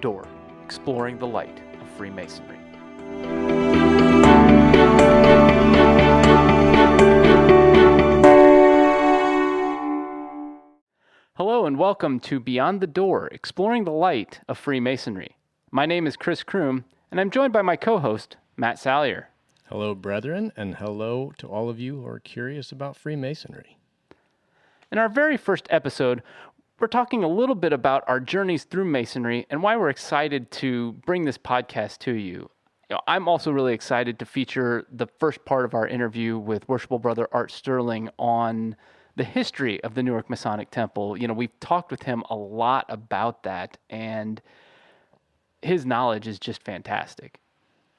Door, exploring the light of Freemasonry. Hello and welcome to Beyond the Door, exploring the light of Freemasonry. My name is Chris Crume, and I'm joined by my co-host, Matt Salyer. Hello, brethren, and hello to all of you who are curious about Freemasonry. In our very first episode, we're talking a little bit about our journeys through Masonry and why we're excited to bring this podcast to you. I'm also really excited to feature the first part of our interview with Worshipful Brother Art Sterling on the history of the Newark Masonic Temple. We've talked with him a lot about that, and his knowledge is just fantastic.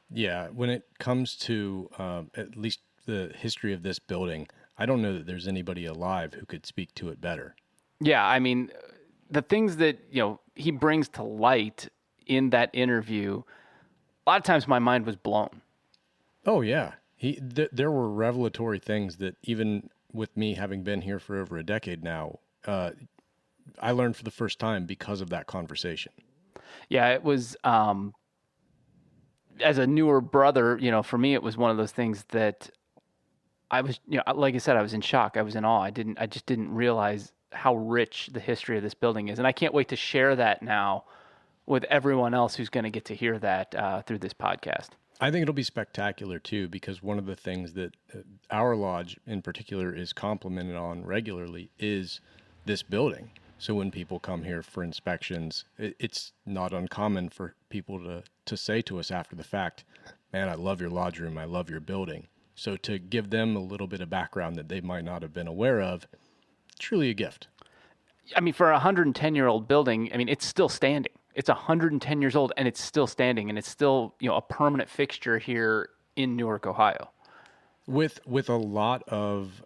Yeah, when it comes to at least the history of this building, I don't know that there's anybody alive who could speak to it better. Yeah, I mean, the things that, he brings to light in that interview, a lot of times my mind was blown. Oh, yeah. There were revelatory things that even with me having been here for over a decade now, I learned for the first time because of that conversation. Yeah, it was, as a newer brother, for me, it was one of those things that I was, like I said, I was in shock. I was in awe. I just didn't realize how rich the history of this building is. And I can't wait to share that now with everyone else who's going to get to hear that through this podcast. I think it'll be spectacular too, because one of the things that our lodge in particular is complimented on regularly is this building. So when people come here for inspections, it's not uncommon for people to say to us after the fact, man, I love your lodge room. I love your building. So to give them a little bit of background that they might not have been aware of, truly a gift. I mean, for a 110-year-old building, I mean, it's still standing. It's 110 years old, and it's still standing, and it's still, a permanent fixture here in Newark, Ohio. With a lot of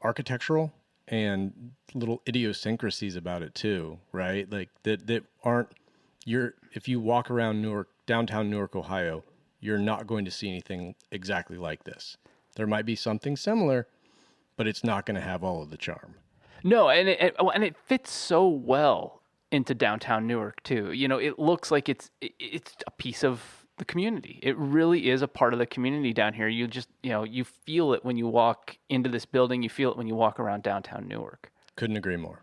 architectural and little idiosyncrasies about it too, right? Like that aren't if you walk around Newark, downtown Newark, Ohio, you're not going to see anything exactly like this. There might be something similar, but it's not going to have all of the charm. No, and it fits so well into downtown Newark too. It looks like it's a piece of the community. It really is a part of the community down here. You just, you feel it when you walk into this building. You feel it when you walk around downtown Newark. Couldn't agree more.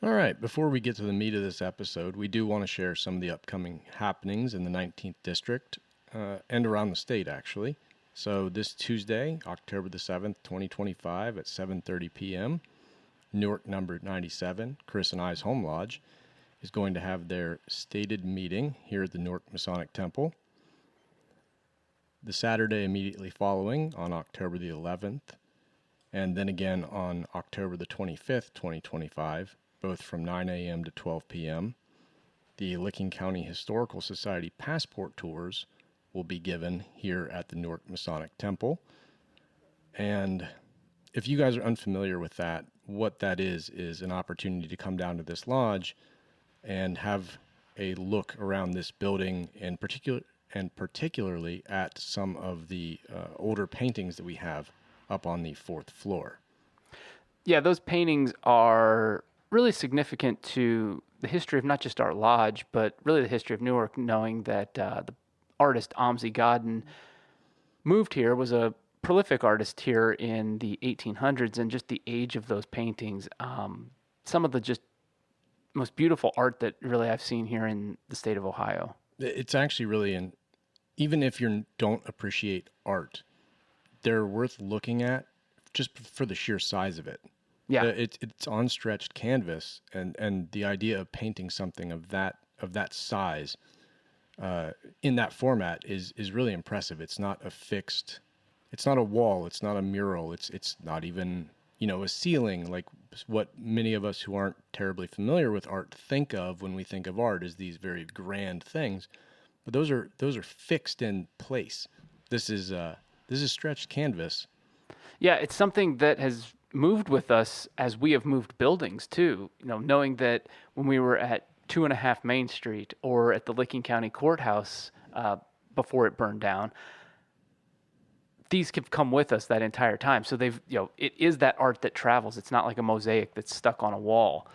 All right, before we get to the meat of this episode, we do want to share some of the upcoming happenings in the 19th District and around the state, actually. So this Tuesday, October the 7th, 2025 at 7:30 p.m., Newark number 97, Chris and I's Home Lodge, is going to have their stated meeting here at the Newark Masonic Temple. The Saturday immediately following, on October the 11th, and then again on October the 25th, 2025, both from 9 a.m. to 12 p.m., the Licking County Historical Society passport tours will be given here at the Newark Masonic Temple. And if you guys are unfamiliar with that, what that is an opportunity to come down to this lodge and have a look around this building, and particularly at some of the older paintings that we have up on the 4th floor. Yeah, those paintings are really significant to the history of not just our lodge, but really the history of Newark, knowing that the artist Amzi Godden moved here, was a prolific artist here in the 1800s, and just the age of those paintings, some of the just most beautiful art that really I've seen here in the state of Ohio. It's actually really, even if you don't appreciate art, they're worth looking at just for the sheer size of it. Yeah, it's on stretched canvas, and the idea of painting something of that size in that format is really impressive. It's not a fixed, it's not a wall, it's not a mural, it's not even a ceiling like what many of us who aren't terribly familiar with art think of when we think of art, as these very grand things. But those are fixed in place. This is stretched canvas. Yeah, it's something that has moved with us as we have moved buildings too. Knowing that when we were at 2.5 Main Street or at the Licking County Courthouse before it burned down, these have come with us that entire time. So they've, it is that art that travels. It's not like a mosaic that's stuck on a wall.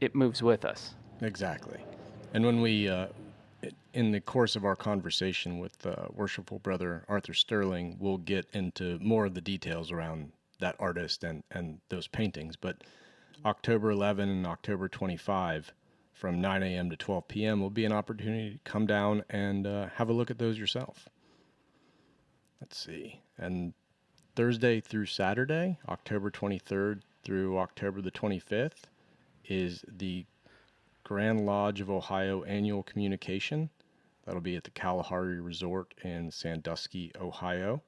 It moves with us. Exactly. And when we, in the course of our conversation with Worshipful Brother Art Sterling, we'll get into more of the details around that artist and those paintings. But October 11 and October 25, from 9 a.m. to 12 p.m., will be an opportunity to come down and have a look at those yourself. Let's see. And Thursday through Saturday, October 23rd through October the 25th, is the Grand Lodge of Ohio annual communication. That'll be at the Kalahari Resort in Sandusky, Ohio.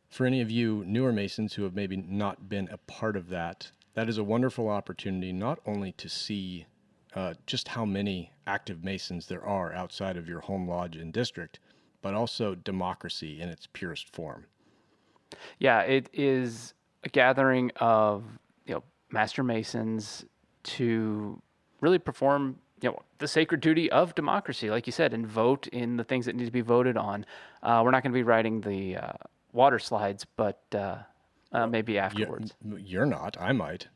For any of you newer Masons who have maybe not been a part of that, that is a wonderful opportunity not only to see just how many active Masons there are outside of your home lodge and district, but also democracy in its purest form. Yeah, it is a gathering of Master Masons to really perform the sacred duty of democracy, like you said, and vote in the things that need to be voted on. We're not going to be riding the water slides, but maybe afterwards. You're not. I might.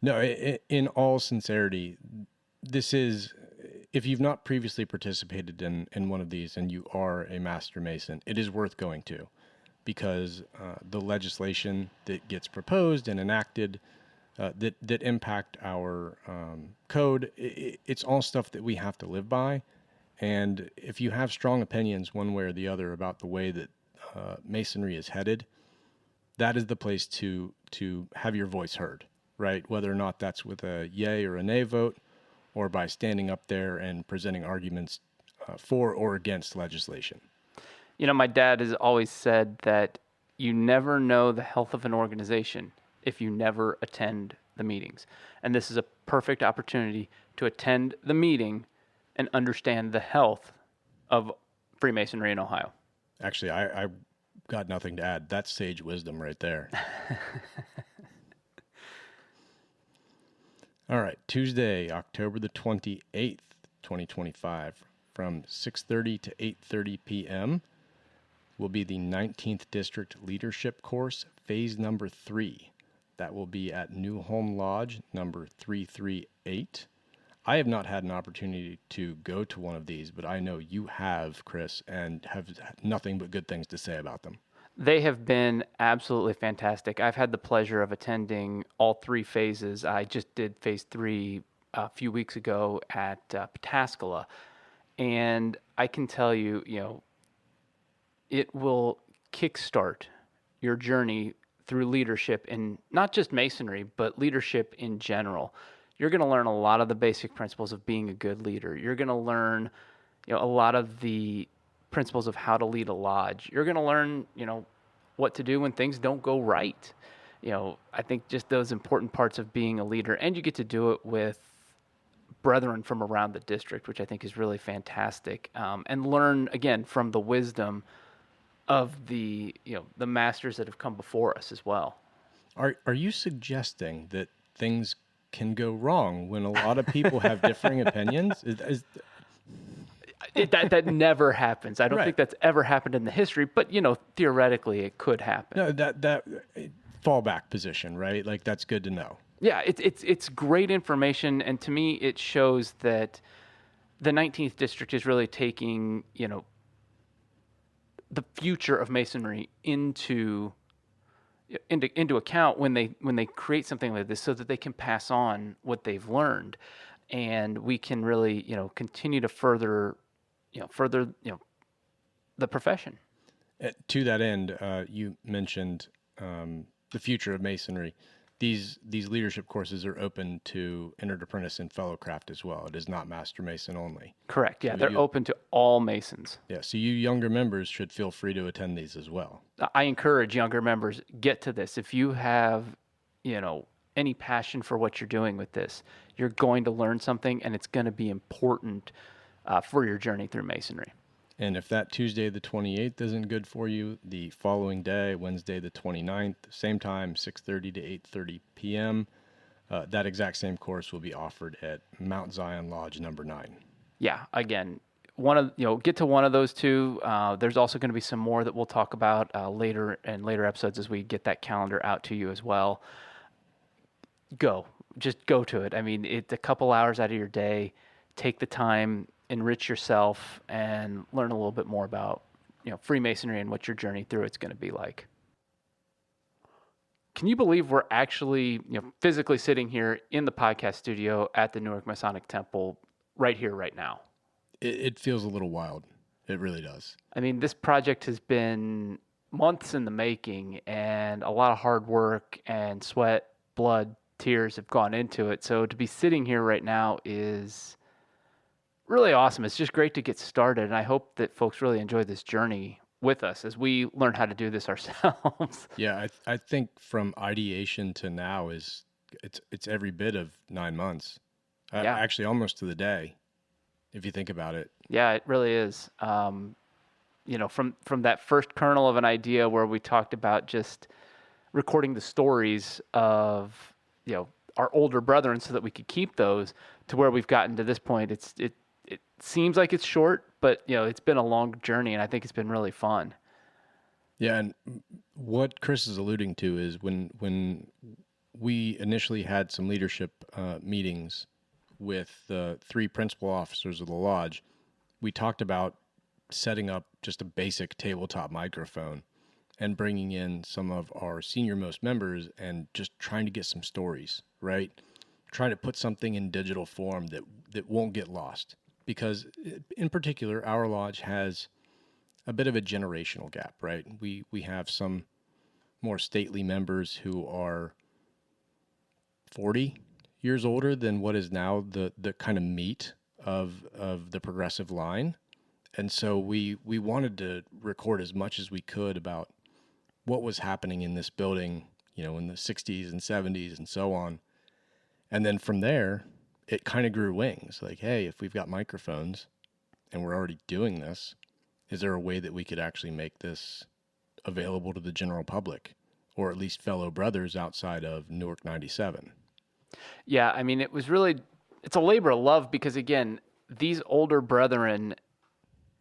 No, in all sincerity, this is, if you've not previously participated in one of these and you are a Master Mason, it is worth going to, because the legislation that gets proposed and enacted that impact our code, it's all stuff that we have to live by. And if you have strong opinions one way or the other about the way that Masonry is headed, that is the place to have your voice heard, right? Whether or not that's with a yay or a nay vote, or by standing up there and presenting arguments for or against legislation. My dad has always said that you never know the health of an organization if you never attend the meetings. And this is a perfect opportunity to attend the meeting and understand the health of Freemasonry in Ohio. Actually, I got nothing to add. That's sage wisdom right there. All right, Tuesday, October the 28th, 2025, from 6:30 to 8:30 p.m. will be the 19th District Leadership Course, phase number 3. That will be at New Home Lodge number 338. I have not had an opportunity to go to one of these, but I know you have, Chris, and have nothing but good things to say about them. They have been absolutely fantastic. I've had the pleasure of attending all 3 phases. I just did phase 3 a few weeks ago at Pataskala, and I can tell you, it will kickstart your journey through leadership in not just Masonry, but leadership in general. You're going to learn a lot of the basic principles of being a good leader. You're going to learn, a lot of the principles of how to lead a lodge. You're going to learn, what to do when things don't go right. I think just those important parts of being a leader, and you get to do it with brethren from around the district, which I think is really fantastic, and learn again from the wisdom of the the masters that have come before us as well. Are you suggesting that things can go wrong when a lot of people have differing opinions? That never happens. I don't think that's ever happened in the history, but theoretically it could happen. No, that fallback position, right? Like, that's good to know. Yeah, it's great information, and to me it shows that the 19th district is really taking, the future of Masonry into account when they create something like this, so that they can pass on what they've learned, and we can really continue to further the profession. To that end, you mentioned the future of Masonry. These leadership courses are open to entered apprentice and fellow craft as well. It is not Master Mason only. Correct. Yeah, so they're open to all Masons. Yeah, so you younger members should feel free to attend these as well. I encourage younger members, get to this. If you have, any passion for what you're doing with this, you're going to learn something, and it's going to be important for your journey through Masonry. And if that Tuesday the 28th isn't good for you, the following day, Wednesday the 29th, same time, 6:30 to 8:30 p.m., that exact same course will be offered at Mount Zion Lodge number 9. Yeah, again, get to one of those 2. There's also going to be some more that we'll talk about later in later episodes as we get that calendar out to you as well. just go to it. I mean, it's a couple hours out of your day. Take the time, enrich yourself, and learn a little bit more about, Freemasonry and what your journey through it's going to be like. Can you believe we're actually, physically sitting here in the podcast studio at the Newark Masonic Temple right here, right now? It feels a little wild. It really does. I mean, this project has been months in the making, and a lot of hard work and sweat, blood, tears have gone into it. So to be sitting here right now is really awesome. It's just great to get started, and I hope that folks really enjoy this journey with us as we learn how to do this ourselves. Yeah, I think from ideation to now it's every bit of 9 months. Yeah. Actually, almost to the day, if you think about it. Yeah, it really is. From that first kernel of an idea where we talked about just recording the stories of, our older brethren so that we could keep those, to where we've gotten to this point. It seems like it's short, but it's been a long journey, and I think it's been really fun. Yeah, and what Chris is alluding to is when we initially had some leadership meetings with the 3 principal officers of the lodge, we talked about setting up just a basic tabletop microphone and bringing in some of our senior-most members and just trying to get some stories, right? Trying to put something in digital form that won't get lost. Because in particular, our lodge has a bit of a generational gap, right? We have some more stately members who are 40 years older than what is now the kind of meat of the progressive line. And so we wanted to record as much as we could about what was happening in this building, in the 60s and 70s and so on. And then from there, it kind of grew wings. Like, hey, if we've got microphones and we're already doing this, is there a way that we could actually make this available to the general public, or at least fellow brothers outside of Newark 97? Yeah, I mean, it's a labor of love because, again, these older brethren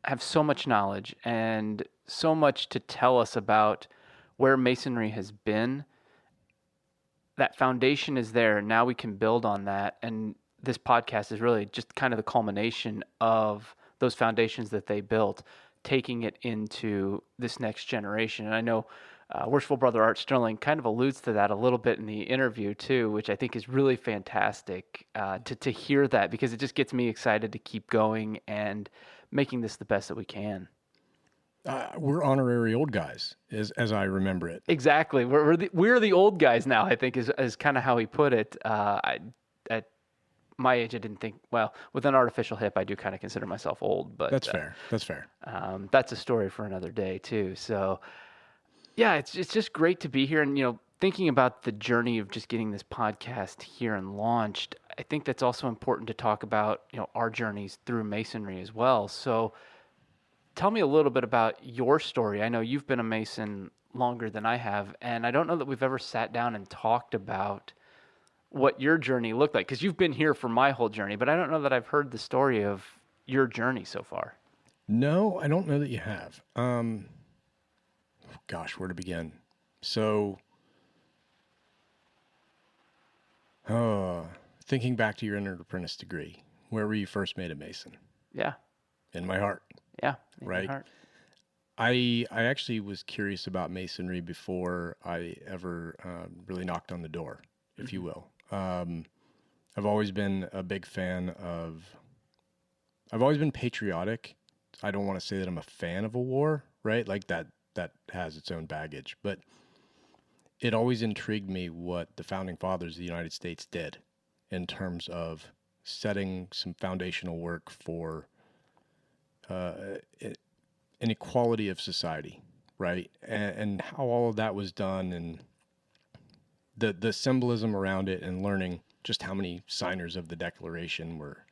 have so much knowledge and so much to tell us about where Masonry has been. That foundation is there. Now we can build on that. And this podcast is really just kind of the culmination of those foundations that they built, taking it into this next generation. And I know Worshipful Brother Art Sterling kind of alludes to that a little bit in the interview too, which I think is really fantastic to hear that, because it just gets me excited to keep going and making this the best that we can. We're honorary old guys, as I remember it. Exactly. We're the old guys now, I think is kind of how he put it. At my age, I didn't think, well, with an artificial hip, I do kind of consider myself old, but That's fair. That's fair. That's a story for another day too. So yeah, it's just great to be here. And, thinking about the journey of just getting this podcast here and launched, I think that's also important to talk about, our journeys through Masonry as well. So tell me a little bit about your story. I know you've been a Mason longer than I have, and I don't know that we've ever sat down and talked about what your journey looked like, because you've been here for my whole journey, but I don't know that I've heard the story of your journey so far. No, I don't know that you have. Gosh, where to begin? So, thinking back to your entered apprentice degree, where were you first made a Mason? Yeah. In my heart. Yeah. Right. I actually was curious about Masonry before I ever really knocked on the door, if you will. I've always been a big fan of. I've always been patriotic. I don't want to say that I'm a fan of a war, right? Like that has its own baggage, but it always intrigued me what the founding fathers of the United States did in terms of setting some foundational work for an equality of society, right? And how all of that was done, and the symbolism around it, and learning just how many signers of the Declaration were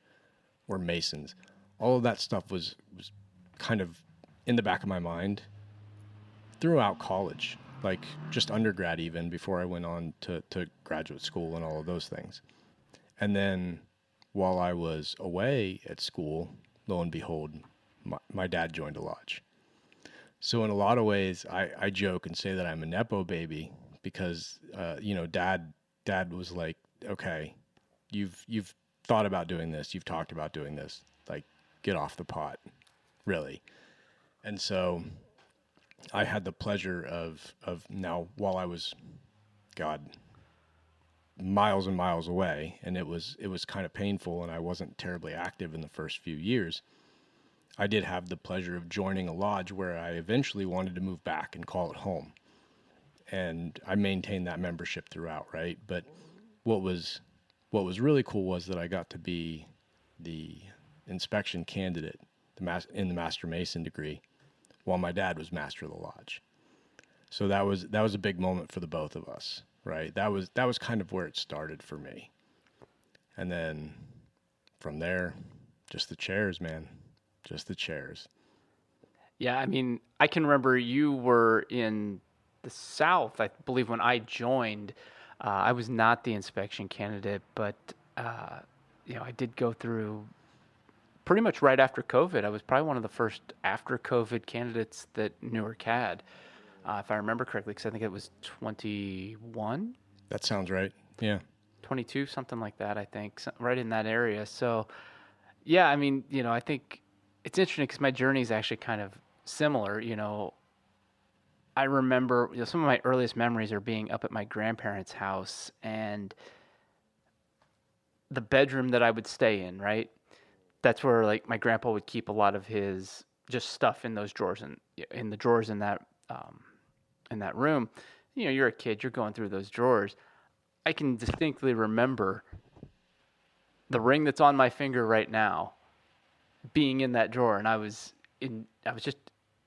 Masons. All of that stuff was kind of in the back of my mind throughout college, like just undergrad, even before I went on to graduate school and all of those things. And then while I was away at school, lo and behold, my dad joined a lodge. So in a lot of ways, I joke and say that I'm a Nepo baby because, dad was like okay, you've thought about doing this, you've talked about doing this, like get off the pot, really. And so I had the pleasure of now, while I was, God, miles and miles away, and it was kind of painful, and I wasn't terribly active in the first few years. I did have the pleasure of joining a lodge where I eventually wanted to move back and call it home. And I maintained that membership throughout, right? But what was really cool was that I got to be the inspection candidate in the Master Mason degree while my dad was Master of the Lodge. So that was a big moment for the both of us, right? That was kind of where it started for me. And then from there, just the chairs, man. Just the chairs. Yeah, I mean, I can remember you were in the South, I believe, when I joined. I was not the inspection candidate, but I did go through pretty much right after COVID. I was probably one of the first after COVID candidates that Newark had, if I remember correctly, because I think it was 21, That sounds right. Yeah. 22, something like that, I think, right in that area. So, yeah, I mean, I think it's interesting because my journey is actually kind of similar. I remember some of my earliest memories are being up at my grandparents' house and the bedroom that I would stay in, right? That's where like my grandpa would keep a lot of his just stuff in those drawers and in the drawers in that room. You're a kid, you're going through those drawers. I can distinctly remember the ring that's on my finger right now being in that drawer, and I was just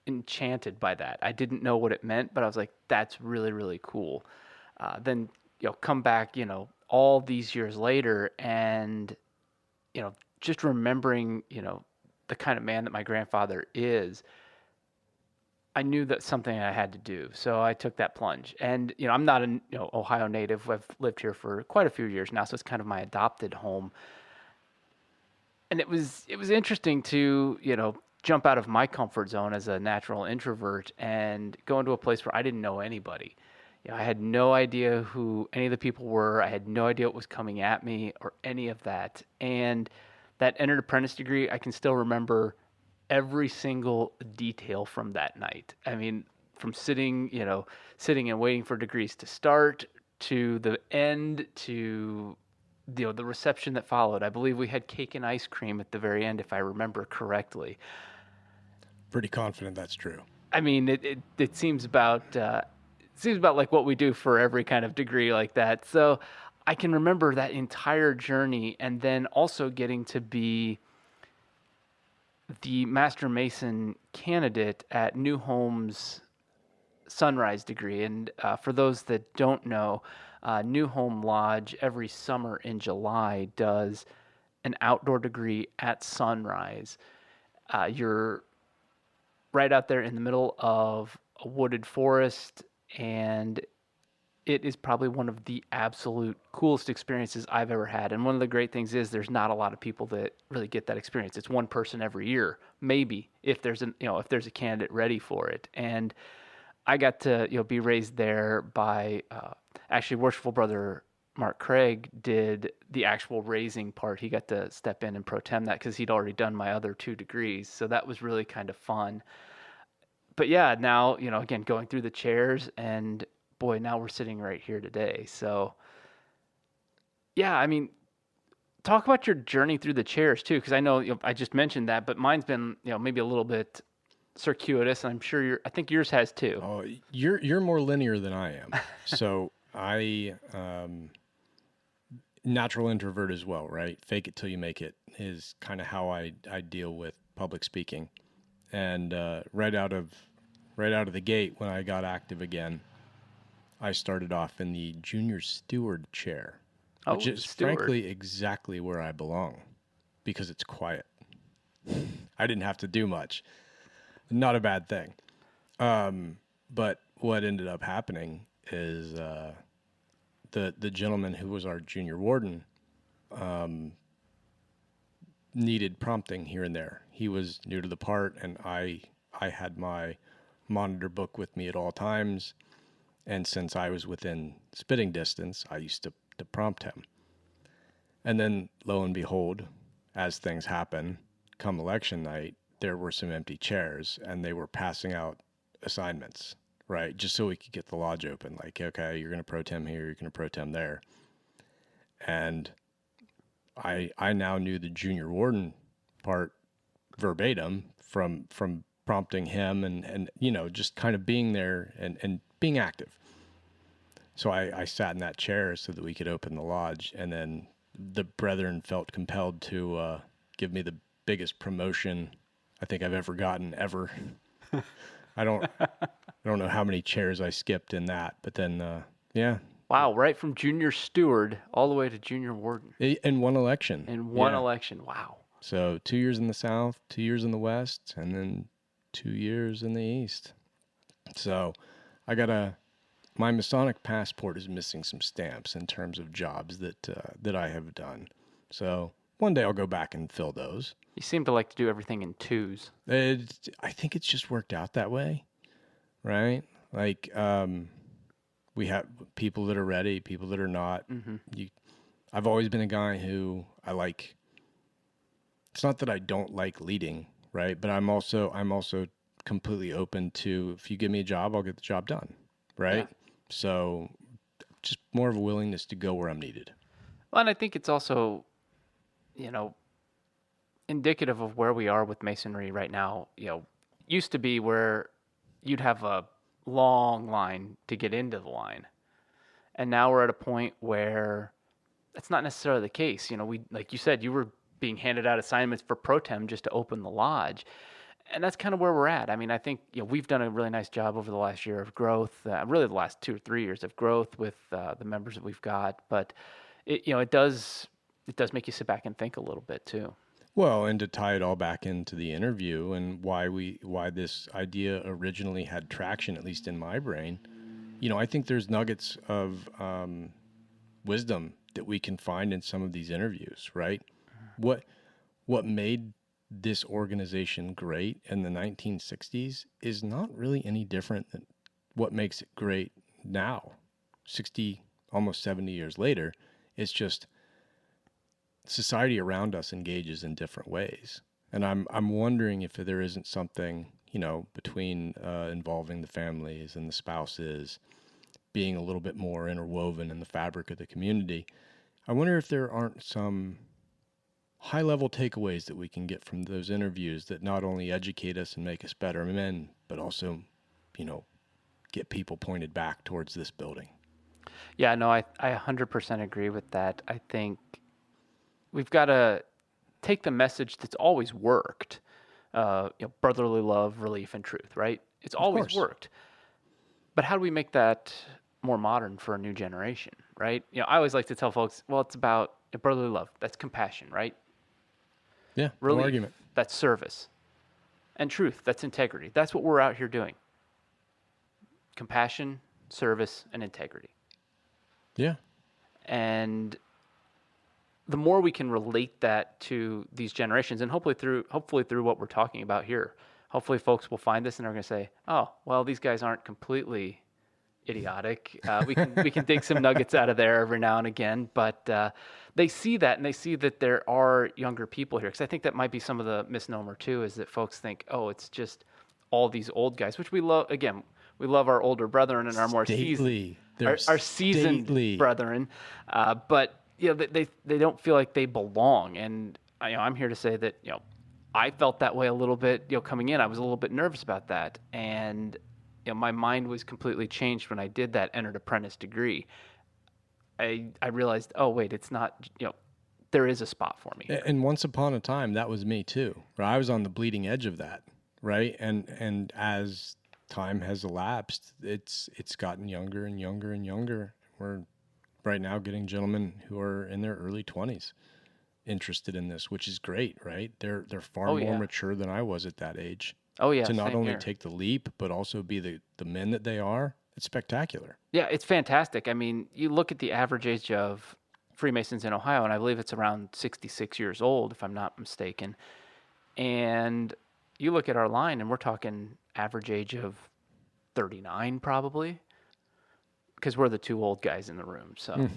enchanted by that. I didn't know what it meant, but I was like, that's really, really cool. Then, come back, all these years later and, just remembering, the kind of man that my grandfather is, I knew that's something I had to do. So I took that plunge. And, I'm not an Ohio native. I've lived here for quite a few years now, so it's kind of my adopted home. And it was interesting to, jump out of my comfort zone as a natural introvert and go into a place where I didn't know anybody. I had no idea who any of the people were. I had no idea what was coming at me or any of that. And that entered apprentice degree, I can still remember every single detail from that night. I mean, from sitting and waiting for degrees to start to the end to the reception that followed. I believe we had cake and ice cream at the very end, if I remember correctly. Pretty confident that's true. I mean, it seems about like what we do for every kind of degree like that. So I can remember that entire journey, and then also getting to be the Master Mason candidate at New Home's Sunrise degree. And for those that don't know, New Home Lodge every summer in July does an outdoor degree at Sunrise. You're right out there in the middle of a wooded forest, and it is probably one of the absolute coolest experiences I've ever had. And one of the great things is there's not a lot of people that really get that experience. It's one person every year, maybe, if there's a candidate ready for it. And I got to be raised there by actually Worshipful Brother Mark Craig did the actual raising part. He got to step in and pro tem that because he'd already done my other 2 degrees. So that was really kind of fun. But yeah, now, again, going through the chairs, and boy, now we're sitting right here today. So yeah, I mean, talk about your journey through the chairs too, because I know I just mentioned that, but mine's been maybe a little bit circuitous, and I'm sure I think yours has too. Oh, you're more linear than I am. So I natural introvert as well, right? Fake it till you make it is kind of how I deal with public speaking. And right out of the gate, when I got active again, I started off in the junior steward chair, which is frankly exactly where I belong because it's quiet. I didn't have to do much. Not a bad thing. But what ended up happening is the gentleman who was our junior warden needed prompting here and there. He was new to the part, and I had my monitor book with me at all times. And since I was within spitting distance, I used to prompt him. And then lo and behold, as things happen, come election night, there were some empty chairs and they were passing out assignments, right? Just so we could get the lodge open. Like, okay, you're going to pro tem here, you're going to pro tem there. And I now knew the junior warden part verbatim from prompting him and you know, just kind of being there and being active. So I sat in that chair so that we could open the lodge, and then the brethren felt compelled to give me the biggest promotion I think I've ever gotten ever. I don't know how many chairs I skipped in that, but then yeah. Wow, right from junior steward all the way to junior warden. In one election. In one election, wow. So 2 years in the South, 2 years in the West, and then 2 years in the East. So I got my Masonic passport is missing some stamps in terms of jobs that I have done. So one day I'll go back and fill those. You seem to like to do everything in twos. I think it's just worked out that way, right? Like we have people that are ready, people that are not. Mm-hmm. I've always been a guy who I like. It's not that I don't like leading, right? But I'm also completely open to, if you give me a job, I'll get the job done, right? Yeah. So just more of a willingness to go where I'm needed. Well, and I think it's also, you know, indicative of where we are with Masonry right now. You know, used to be where you'd have a long line to get into the line. And now we're at a point where that's not necessarily the case. You know, we, like you said, you were being handed out assignments for pro tem just to open the lodge. And that's kind of where we're at. I mean, I think, you know, we've done a really nice job over the last year of growth, really the last 2 or 3 years of growth with the members that we've got. But it does make you sit back and think a little bit too. Well, and to tie it all back into the interview and why this idea originally had traction, at least in my brain, you know, I think there's nuggets of wisdom that we can find in some of these interviews, right? What made this organization great in the 1960s is not really any different than what makes it great now, 60, almost 70 years later. It's just society around us engages in different ways. And I'm wondering if there isn't something, you know, between involving the families and the spouses, being a little bit more interwoven in the fabric of the community. I wonder if there aren't some high-level takeaways that we can get from those interviews that not only educate us and make us better men, but also, you know, get people pointed back towards this building. Yeah, no, I 100% agree with that. I think we've got to take the message that's always worked, brotherly love, relief, and truth, right? It's always worked. But how do we make that more modern for a new generation, right? You know, I always like to tell folks, well, it's about brotherly love. That's compassion, right? Yeah, relief, no argument. That's service. And truth, that's integrity. That's what we're out here doing. Compassion, service, and integrity. Yeah. And the more we can relate that to these generations, and hopefully through what we're talking about here, hopefully folks will find this and are going to say, oh, well, these guys aren't completely idiotic. We can dig some nuggets out of there every now and again, but they see that, and they see that there are younger people here. Because I think that might be some of the misnomer too, is that folks think, oh, it's just all these old guys, which we love. Again, we love our older brethren and our more seasoned, our seasoned brethren, but you know, they don't feel like they belong. And I'm here to say that, you know, I felt that way a little bit. You know, coming in, I was a little bit nervous about that, and you know, my mind was completely changed when I did that entered apprentice degree. I realized, oh wait, it's not, you know, there is a spot for me here. And once upon a time, that was me too. Right? I was on the bleeding edge of that, right? And as time has elapsed, it's gotten younger and younger and younger. We're right now getting gentlemen who are in their early 20s interested in this, which is great, right? They're far more mature than I was at that age. Oh yeah, to not only take the leap, but also be the men that they are. It's spectacular. Yeah, it's fantastic. I mean, you look at the average age of Freemasons in Ohio, and I believe it's around 66 years old, if I'm not mistaken. And you look at our line, and we're talking average age of 39 probably, because we're the two old guys in the room. So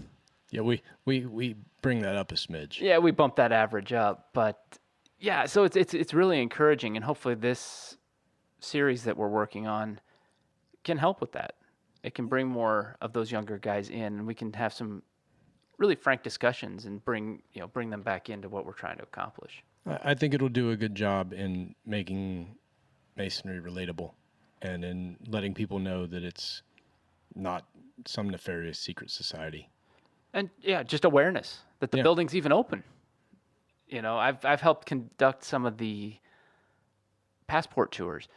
Yeah, we bring that up a smidge. Yeah, we bumped that average up, but yeah, so it's really encouraging, and hopefully this series that we're working on can help with that. It can bring more of those younger guys in, and we can have some really frank discussions and bring them back into what we're trying to accomplish. I think it'll do a good job in making Masonry relatable and in letting people know that it's not some nefarious secret society. And yeah, just awareness that the Yeah. building's even open. I've helped conduct some of the passport tours,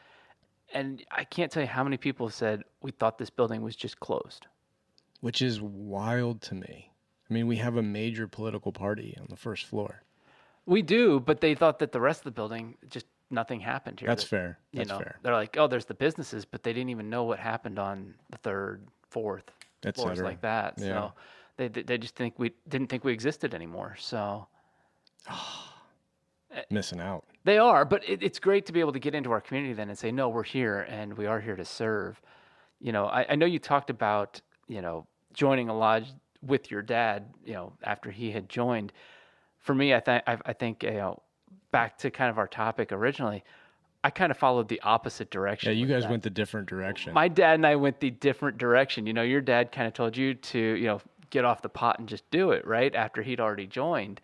and I can't tell you how many people have said we thought this building was just closed. Which is wild to me. I mean, we have a major political party on the first floor. We do, but they thought that the rest of the building just nothing happened here. That's fair. That's fair. They're like, oh, there's the businesses, but they didn't even know what happened on the third, fourth floors like that. Yeah. So they just didn't think we existed anymore. So Missing out. they are, but it's great to be able to get into our community then and say, no, we're here and we are here to serve. I know you talked about, joining a lodge with your dad, after he had joined. For me, I think, back to kind of our topic originally, I kind of followed the opposite direction. Yeah, you with guys that. went the different direction. My dad and I went the different direction. Your dad kind of told you to, get off the pot and just do it, right? After he'd already joined.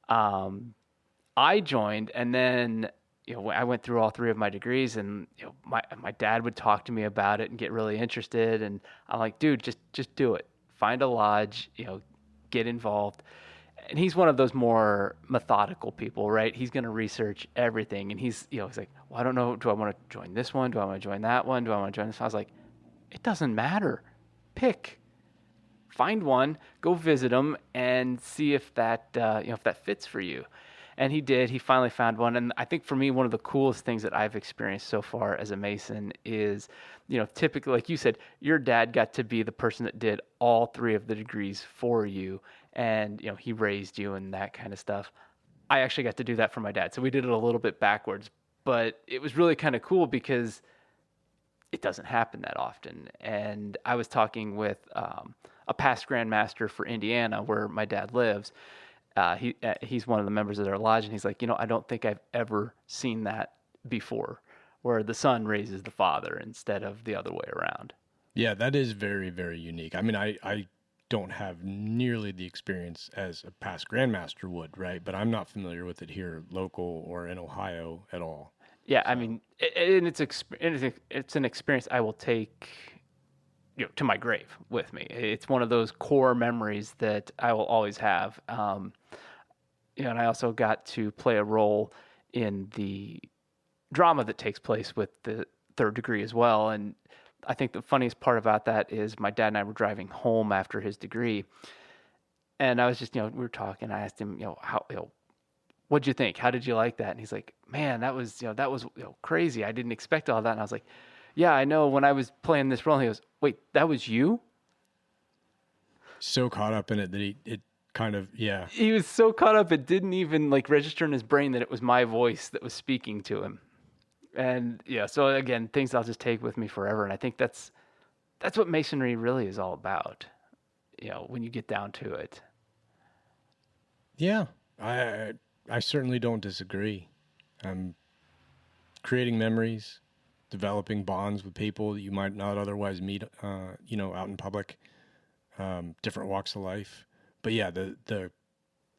I joined, and then, I went through all three of my degrees, and, my dad would talk to me about it and get really interested. And I'm like, dude, just do it. Find a lodge, get involved. And he's one of those more methodical people, right? He's going to research everything. And he's like, well, I don't know. Do I want to join this one? Do I want to join that one? Do I want to join this one? I was like, it doesn't matter. Pick. Find one, go visit them, and see if that, if that fits for you. And he did. He finally found one. And I think for me, one of the coolest things that I've experienced so far as a Mason is, typically, like you said, your dad got to be the person that did all three of the degrees for you. And, he raised you and that kind of stuff. I actually got to do that for my dad. So we did it a little bit backwards, but it was really kind of cool because it doesn't happen that often. And I was talking with a past Grand Master for Indiana, where my dad lives. He's one of the members of their lodge, and he's like, I don't think I've ever seen that before, where the son raises the father instead of the other way around. Yeah, that is very, very unique. I mean, I don't have nearly the experience as a past Grandmaster would, right? But I'm not familiar with it here local or in Ohio at all. Yeah, so. I mean, it's an experience I will take to my grave with me. It's one of those core memories that I will always have. And I also got to play a role in the drama that takes place with the third degree as well. And I think the funniest part about that is my dad and I were driving home after his degree, and I was just, we were talking. I asked him, how, what'd you think? How did you like that? And he's like, man, that was crazy. I didn't expect all that. And I was like, yeah, I know. When I was playing this role, he goes, wait, that was you? So caught up in it that it kind of, yeah. He was so caught up, it didn't even register in his brain that it was my voice that was speaking to him. And yeah, so again, things I'll just take with me forever. And I think that's what Masonry really is all about, when you get down to it. Yeah, I certainly don't disagree. Creating memories, developing bonds with people that you might not otherwise meet, out in public, different walks of life. But yeah, the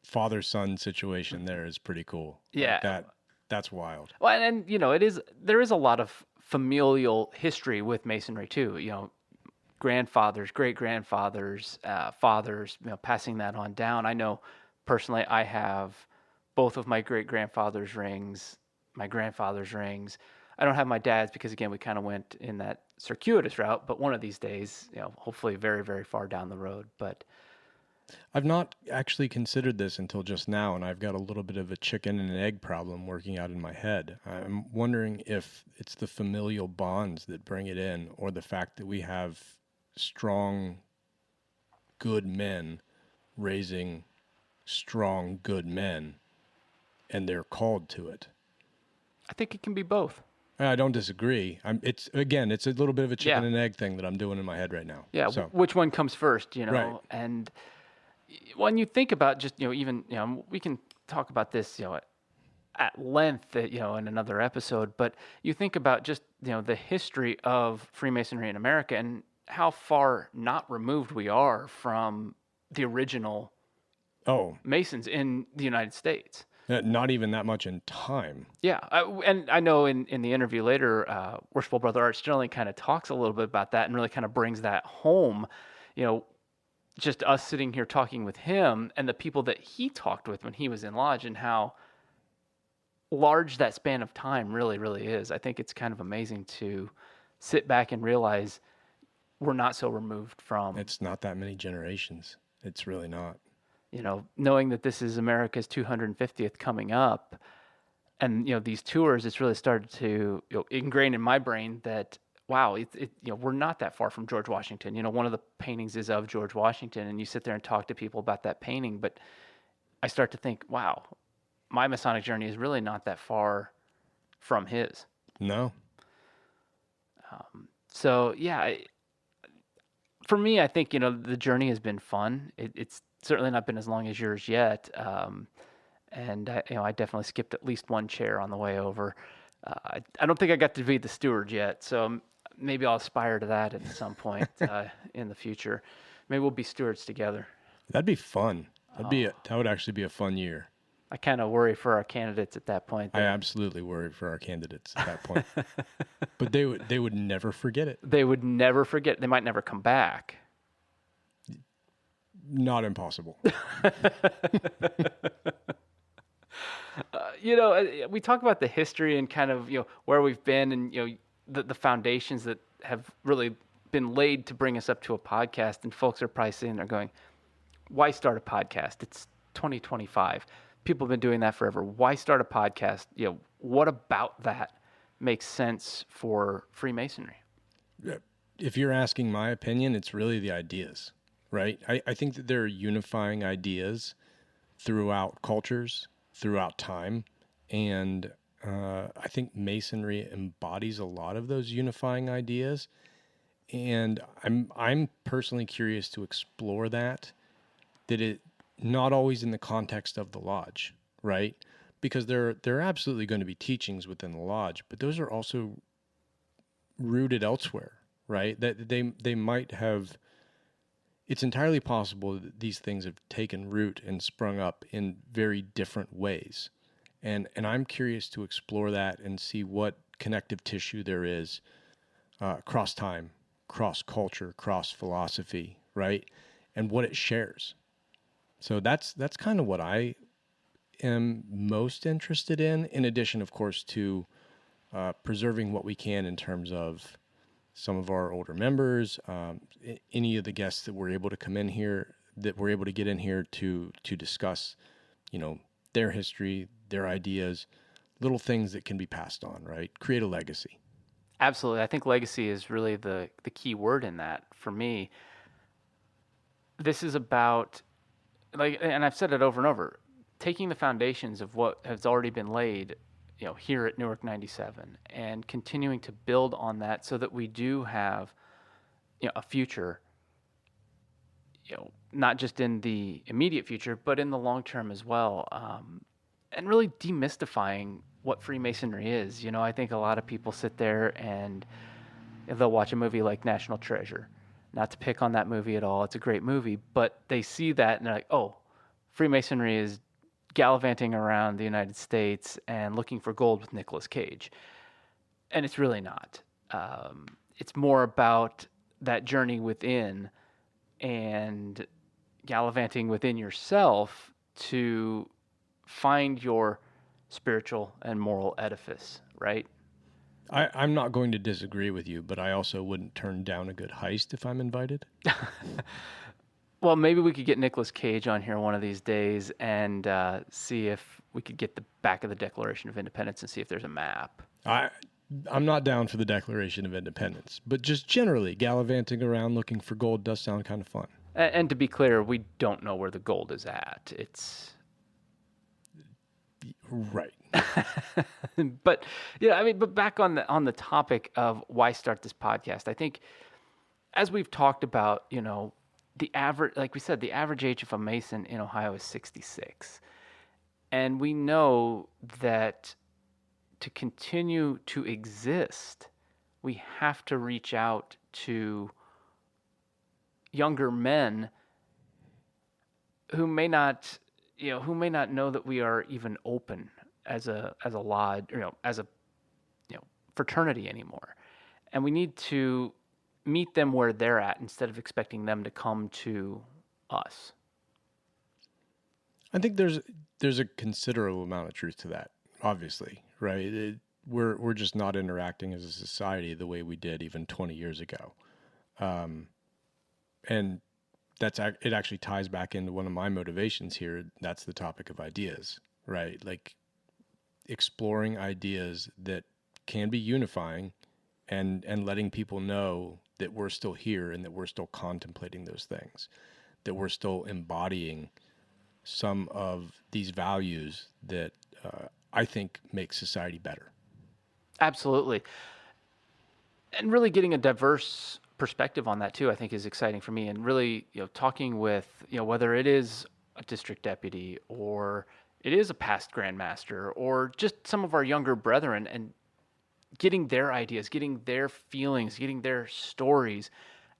father-son situation there is pretty cool. Yeah. That's wild. Well, and there is a lot of familial history with Masonry too. Grandfathers, great-grandfathers, fathers, passing that on down. I know personally I have both of my great-grandfather's rings, my grandfather's rings. I don't have my dad's because, again, we kind of went in that circuitous route, but one of these days, hopefully very, very far down the road. But I've not actually considered this until just now, and I've got a little bit of a chicken and an egg problem working out in my head. I'm wondering if it's the familial bonds that bring it in, or the fact that we have strong, good men raising strong, good men, and they're called to it. I think it can be both. I don't disagree. It's a little bit of a chicken and egg thing that I'm doing in my head right now. Yeah, so. Which one comes first, Right. And when you think about just, even, we can talk about this, at length, in another episode, but you think about just, the history of Freemasonry in America and how far not removed we are from the original Masons in the United States. Not even that much in time. Yeah. And I know in the interview later, Worshipful Brother Art Sterling kind of talks a little bit about that and really kind of brings that home, just us sitting here talking with him and the people that he talked with when he was in lodge and how large that span of time really, really is. I think it's kind of amazing to sit back and realize we're not so removed from. It's not that many generations. It's really not. Knowing that this is America's 250th coming up, and these tours, it's really started to ingrain in my brain that wow, we're not that far from George Washington. One of the paintings is of George Washington, and you sit there and talk to people about that painting, but I start to think, wow, my Masonic journey is really not that far from his. No. So yeah, for me, I think, the journey has been fun. It's certainly not been as long as yours yet. And I definitely skipped at least one chair on the way over. I don't think I got to be the steward yet, so maybe I'll aspire to that at some point in the future. Maybe we'll be stewards together. That'd be fun. That would actually be a fun year. I kind of worry for our candidates at that point. I absolutely worry for our candidates at that point. But they would never forget it. They would never forget. They might never come back. Not impossible. We talk about the history and kind of, where we've been and, the foundations that have really been laid to bring us up to a podcast. And folks are probably sitting there going, why start a podcast? It's 2025. People have been doing that forever. Why start a podcast? What about that makes sense for Freemasonry? If you're asking my opinion, it's really the ideas, right? I think that there are unifying ideas throughout cultures, throughout time, and I think Masonry embodies a lot of those unifying ideas. And I'm personally curious to explore that it not always in the context of the lodge, right? Because there are absolutely going to be teachings within the lodge, but those are also rooted elsewhere, right? That they might have. It's entirely possible that these things have taken root and sprung up in very different ways, and I'm curious to explore that and see what connective tissue there is, cross time, cross culture, cross philosophy, right, and what it shares. So that's kind of what I am most interested in addition, of course, to preserving what we can in terms of some of our older members, any of the guests that were able to come in here, that we're able to get in here to discuss, their history, their ideas, little things that can be passed on, right? Create a legacy. Absolutely. I think legacy is really the key word in that for me. This is about, and I've said it over and over, taking the foundations of what has already been laid, here at Newark 97 and continuing to build on that so that we do have, a future, not just in the immediate future, but in the long term as well. And really demystifying what Freemasonry is. I think a lot of people sit there and they'll watch a movie like National Treasure. Not to pick on that movie at all. It's a great movie, but they see that and they're like, oh, Freemasonry is gallivanting around the United States and looking for gold with Nicolas Cage. And it's really not. It's more about that journey within and gallivanting within yourself to find your spiritual and moral edifice, right? I'm not going to disagree with you, but I also wouldn't turn down a good heist if I'm invited. Well, maybe we could get Nicolas Cage on here one of these days and see if we could get the back of the Declaration of Independence and see if there's a map. I'm not down for the Declaration of Independence, but just generally gallivanting around looking for gold does sound kind of fun. And to be clear, we don't know where the gold is at. It's right. But but back on the topic of why start this podcast, I think as we've talked about, the average, like we said, the average age of a Mason in Ohio is 66. And we know that to continue to exist, we have to reach out to younger men who may not, who may not know that we are even open as a lodge, as a fraternity anymore. And we need to meet them where they're at instead of expecting them to come to us. I think there's a considerable amount of truth to that, obviously, right? We're just not interacting as a society the way we did even 20 years ago. And it actually ties back into one of my motivations here. That's the topic of ideas, right? Like exploring ideas that can be unifying and letting people know that we're still here and that we're still contemplating those things, that we're still embodying some of these values that I think make society better. Absolutely. And really getting a diverse perspective on that too, I think is exciting for me. And really, talking with, whether it is a district deputy or it is a past grandmaster or just some of our younger brethren, and getting their ideas, getting their feelings, getting their stories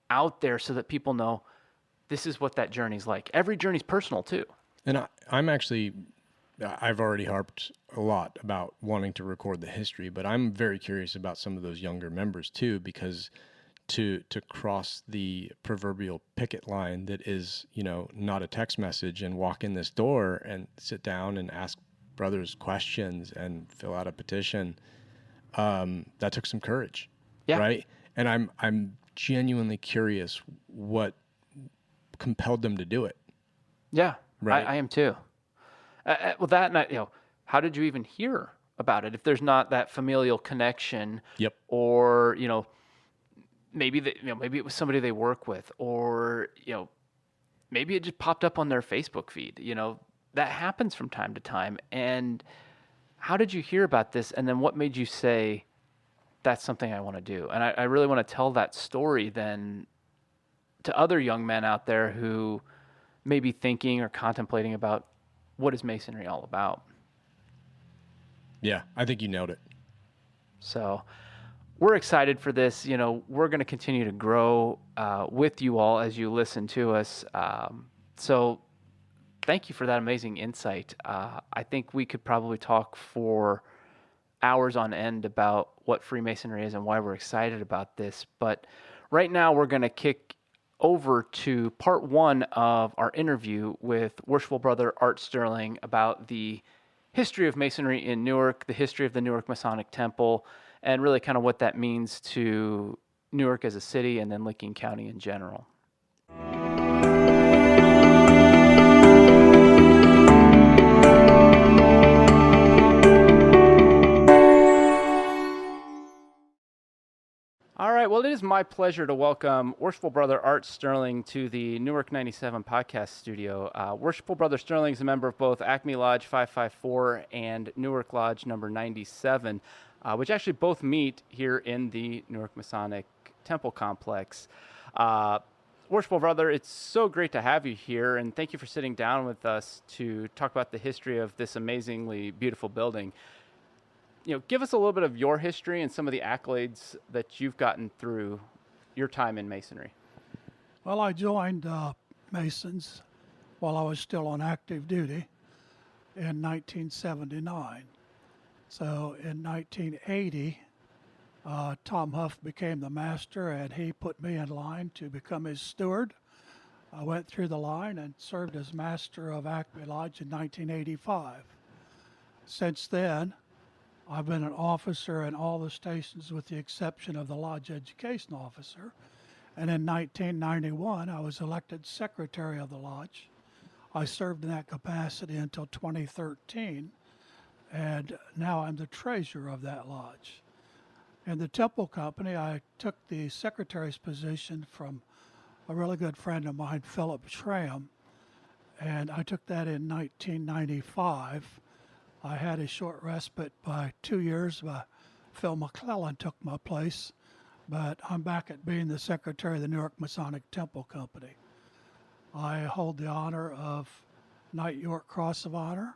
out there so that people know this is what that journey's like. Every journey's personal too. And I've already harped a lot about wanting to record the history, but I'm very curious about some of those younger members too, because to cross the proverbial picket line that is, not a text message and walk in this door and sit down and ask brothers questions and fill out a petition, that took some courage, Yeah. right? And I'm genuinely curious what compelled them to do it. Yeah, Right. I am too. Well, that night, how did you even hear about it? If there's not that familial connection, Yep. or maybe maybe it was somebody they work with, or maybe it just popped up on their Facebook feed. That happens from time to time. And how did you hear about this? And then what made you say, that's something I want to do? And I really want to tell that story then to other young men out there who may be thinking or contemplating about, what is Masonry all about? Yeah, I think you nailed it. So we're excited for this. We're going to continue to grow with you all as you listen to us. So thank you for that amazing insight. I think we could probably talk for hours on end about what Freemasonry is and why we're excited about this. But right now we're going to kick over to part one of our interview with Worshipful Brother Art Sterling about the history of Masonry in Newark, the history of the Newark Masonic Temple, and really kind of what that means to Newark as a city and then Licking County in general. All right, well, it is my pleasure to welcome Worshipful Brother Art Sterling to the Newark 97 podcast studio. Worshipful Brother Sterling is a member of both Acme Lodge 554 and Newark Lodge number 97, which actually both meet here in the Newark Masonic Temple Complex. Worshipful Brother, it's so great to have you here, and thank you for sitting down with us to talk about the history of this amazingly beautiful building. Give us a little bit of your history and some of the accolades that you've gotten through your time in Masonry. Well, I joined Masons while I was still on active duty in 1979. So in 1980, Tom Huff became the master, and he put me in line to become his steward. I went through the line and served as master of Acme Lodge in 1985. Since then, I've been an officer in all the stations with the exception of the Lodge Education Officer. And in 1991, I was elected secretary of the Lodge. I served in that capacity until 2013, and now I'm the treasurer of that lodge. In the Temple Company, I took the secretary's position from a really good friend of mine, Philip Crume, and I took that in 1995. I had a short respite by 2 years. Phil McClellan took my place, but I'm back at being the secretary of the Newark Masonic Temple Company. I hold the honor of Knight York Cross of Honor,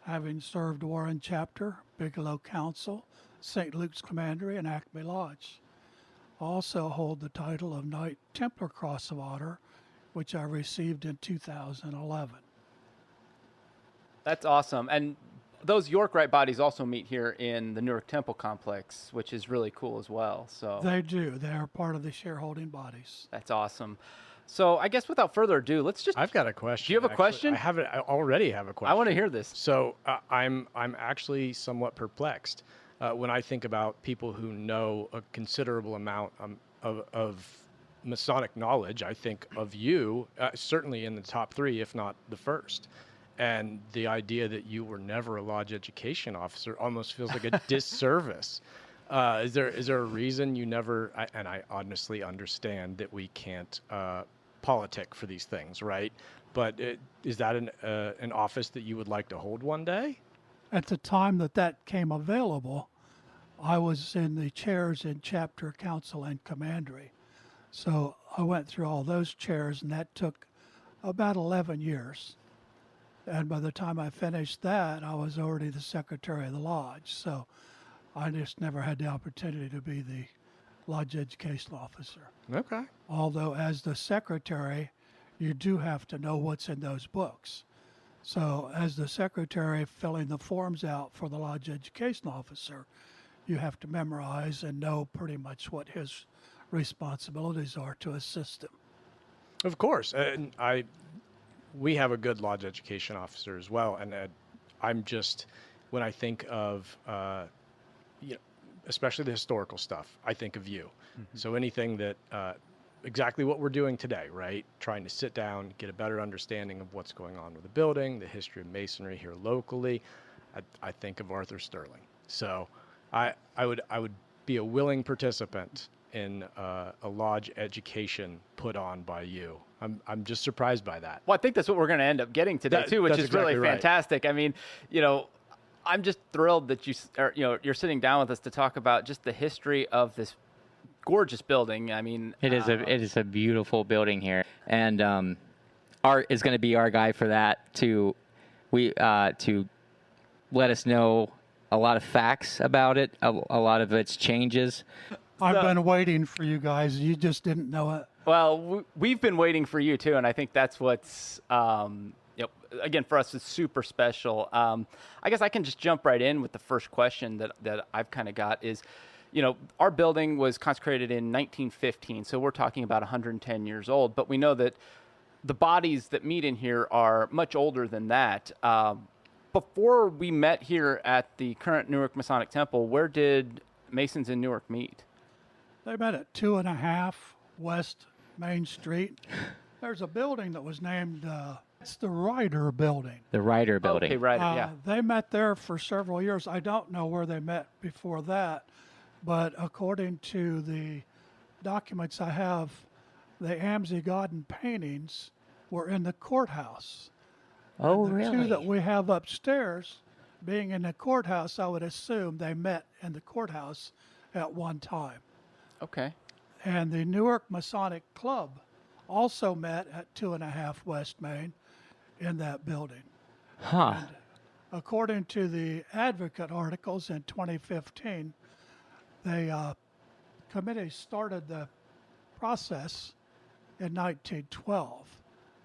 having served Warren Chapter, Bigelow Council, St. Luke's Commandery, and Acme Lodge. I also hold the title of Knight Templar Cross of Honor, which I received in 2011. That's awesome. And those York Rite bodies also meet here in the Newark Temple complex, which is really cool as well. So They do. They are part of the shareholding bodies. that's awesome. So I guess without further ado, let's just. I've got a question. Do you have a question? I already have a question. I want to hear this. So I'm actually somewhat perplexed when I think about people who know a considerable amount of Masonic knowledge. I think of you certainly in the top three, if not the first. And the idea that you were never a lodge education officer almost feels like a disservice. Is there a reason you never? And I honestly understand that we can't politic for these things, right? But is that an office that you would like to hold one day? At the time that came available, I was in the chairs in chapter, council, and commandery. So I went through all those chairs, and that took about 11 years. And by the time I finished that, I was already the secretary of the lodge. So I just never had the opportunity to be the lodge education officer. Okay. Although as the secretary, you do have to know what's in those books. So as the secretary filling the forms out for the lodge education officer, you have to memorize and know pretty much what his responsibilities are to assist him. Of course. And we have a good lodge education officer as well. And I'm just, when I think of, especially the historical stuff, I think of you. Mm-hmm. So anything that, exactly what we're doing today, right? Trying to sit down, get a better understanding of what's going on with the building, the history of Masonry here locally. I think of Arthur Sterling. So I would be a willing participant in a lodge education put on by you. I'm just surprised by that. Well, I think that's what we're going to end up getting today too, which is exactly really right. fantastic. I mean, I'm just thrilled that you're sitting down with us to talk about just the history of this gorgeous building. I mean, it is a beautiful building here, and Art is going to be our guy for that to let us know a lot of facts about it, a lot of its changes. I've been waiting for you guys. You just didn't know it. Well, we've been waiting for you too, and I think that's what's again for us is super special. I guess I can just jump right in with the first question that I've kind of got is, our building was consecrated in 1915, so we're talking about 110 years old. But we know that the bodies that meet in here are much older than that. Before we met here at the current Newark Masonic Temple, where did Masons in Newark meet? They met at 2.5 West Main Street. There's a building that was named, it's the Ryder Building. The Ryder Building. Okay, Ryder, yeah. They met there for several years. I don't know where they met before that, but according to the documents I have, the Amzie Godden paintings were in the courthouse. Oh, The really? two that we have upstairs, being in the courthouse, I would assume they met in the courthouse at one time. Okay. And the Newark Masonic Club also met at 2.5 West Main in that building. Huh. And according to the Advocate articles in 2015, the committee started the process in 1912.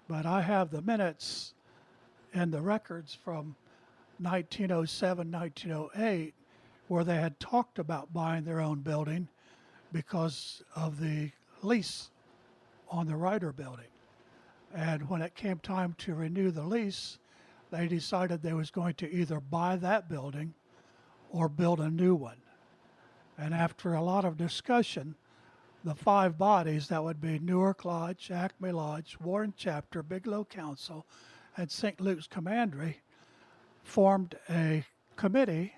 But I have the minutes and the records from 1907, 1908, where they had talked about buying their own building because of the lease on the Ryder Building. And when it came time to renew the lease, they decided they was going to either buy that building or build a new one. And after a lot of discussion, the 5 bodies, that would be Newark Lodge, Acme Lodge, Warren Chapter, Bigelow Council, and St. Luke's Commandery, formed a committee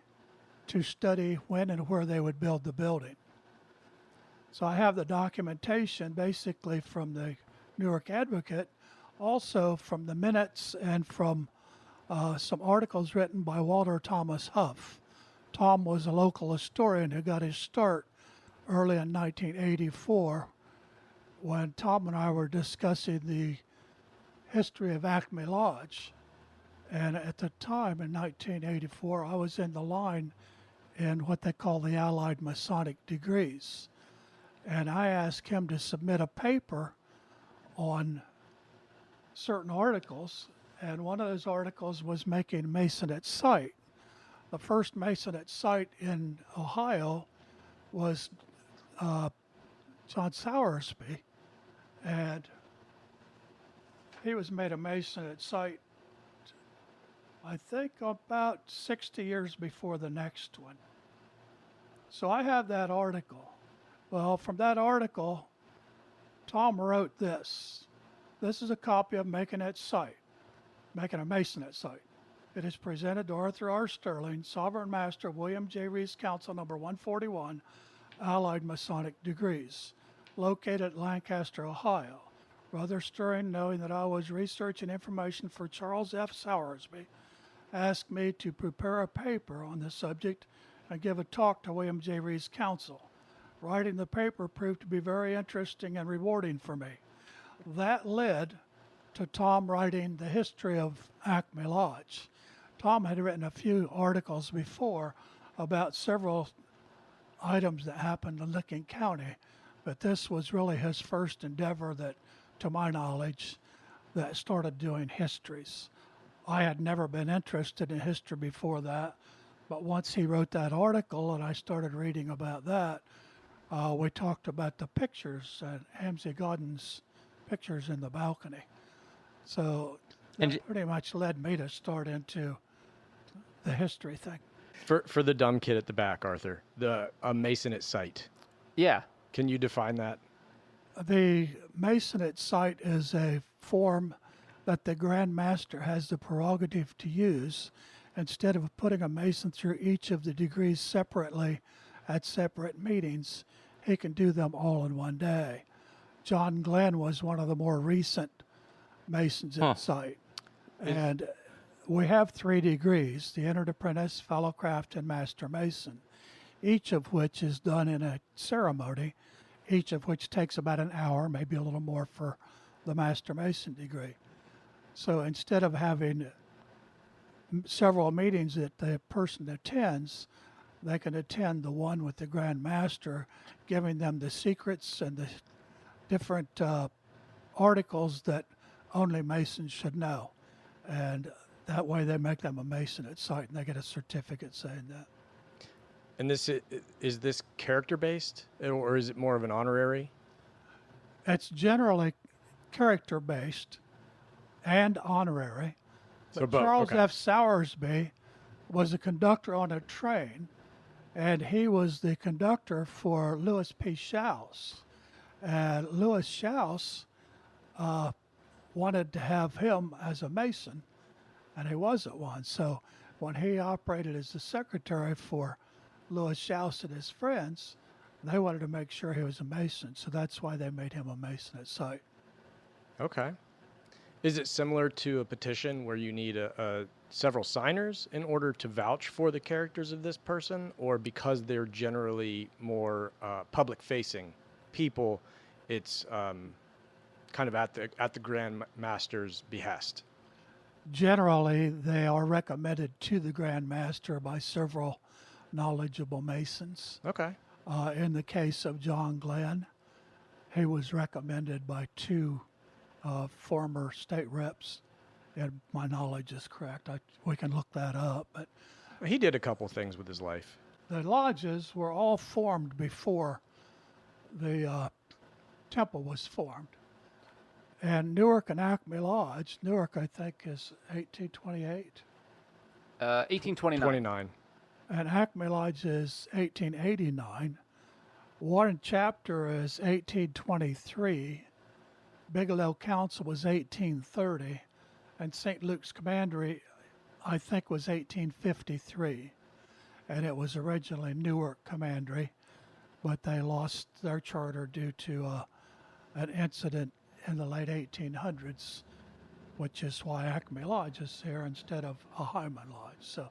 to study when and where they would build the building. So I have the documentation basically from the Newark Advocate, also from the minutes and from some articles written by Walter Thomas Huff. Tom was a local historian who got his start early in 1984 when Tom and I were discussing the history of Acme Lodge. And at the time, in 1984, I was in the line in what they call the Allied Masonic degrees. And I asked him to submit a paper on certain articles, and one of those articles was making Mason at sight. The first Mason at sight in Ohio was John Sowersby, and he was made a Mason at sight, I think, about 60 years before the next one. So I have that article. Well, from that article, Tom wrote this. This is a copy of Making a Mason at Sight. It is presented to Arthur R. Sterling, Sovereign Master of William J. Rees Council number 141, Allied Masonic Degrees, located at Lancaster, Ohio. Brother Sterling, knowing that I was researching information for Charles F. Sowersby, asked me to prepare a paper on the subject and give a talk to William J. Rees Council. Writing the paper proved to be very interesting and rewarding for me. That led to Tom writing the history of Acme Lodge. Tom had written a few articles before about several items that happened in Licking County, but this was really his first endeavor that, to my knowledge, that started doing histories. I had never been interested in history before that, but once he wrote that article and I started reading about that, we talked about the pictures and Ramsey Godden's pictures in the balcony. So that pretty much led me to start into the history thing. For the dumb kid at the back, Arthur, a Mason at sight. Yeah. Can you define that? The Mason at sight is a form that the Grand Master has the prerogative to use. Instead of putting a Mason through each of the degrees separately at separate meetings, he can do them all in one day. John Glenn was one of the more recent Masons at sight. And we have 3 degrees, the Entered Apprentice, Fellowcraft, and Master Mason, each of which is done in a ceremony, each of which takes about an hour, maybe a little more for the Master Mason degree. So instead of having several meetings that the person attends, they can attend the one with the Grand Master, giving them the secrets and the different articles that only Masons should know. And that way they make them a Mason at sight, and they get a certificate saying that. And is this character-based, or is it more of an honorary? It's generally character-based and honorary. So But both, Charles okay. F. Sowersby was a conductor on a train, and he was the conductor for Lewis P. Schaus. And Lewis Schaus wanted to have him as a Mason, and he wasn't one. So when he operated as the secretary for Lewis Schaus and his friends, they wanted to make sure he was a Mason. So that's why they made him a Mason at sight. Okay. Is it similar to a petition where you need several signers in order to vouch for the characters of this person, or because they're generally more public-facing people, it's kind of at the Grand Master's behest? Generally, they are recommended to the Grand Master by several knowledgeable Masons. Okay. In the case of John Glenn, he was recommended by 2 former state reps, and my knowledge is correct. We can look that up, but He did a couple things with his life. the lodges were all formed before the temple was formed. And Newark and Acme Lodge, Newark I think is 1828, 1829. 29. and Acme Lodge is 1889. Warren Chapter is 1823. Bigelow Council was 1830, and St. Luke's Commandery, I think, was 1853, and it was originally Newark Commandery, but they lost their charter due to an incident in the late 1800s, which is why Acme Lodge is here instead of a Hyman Lodge. So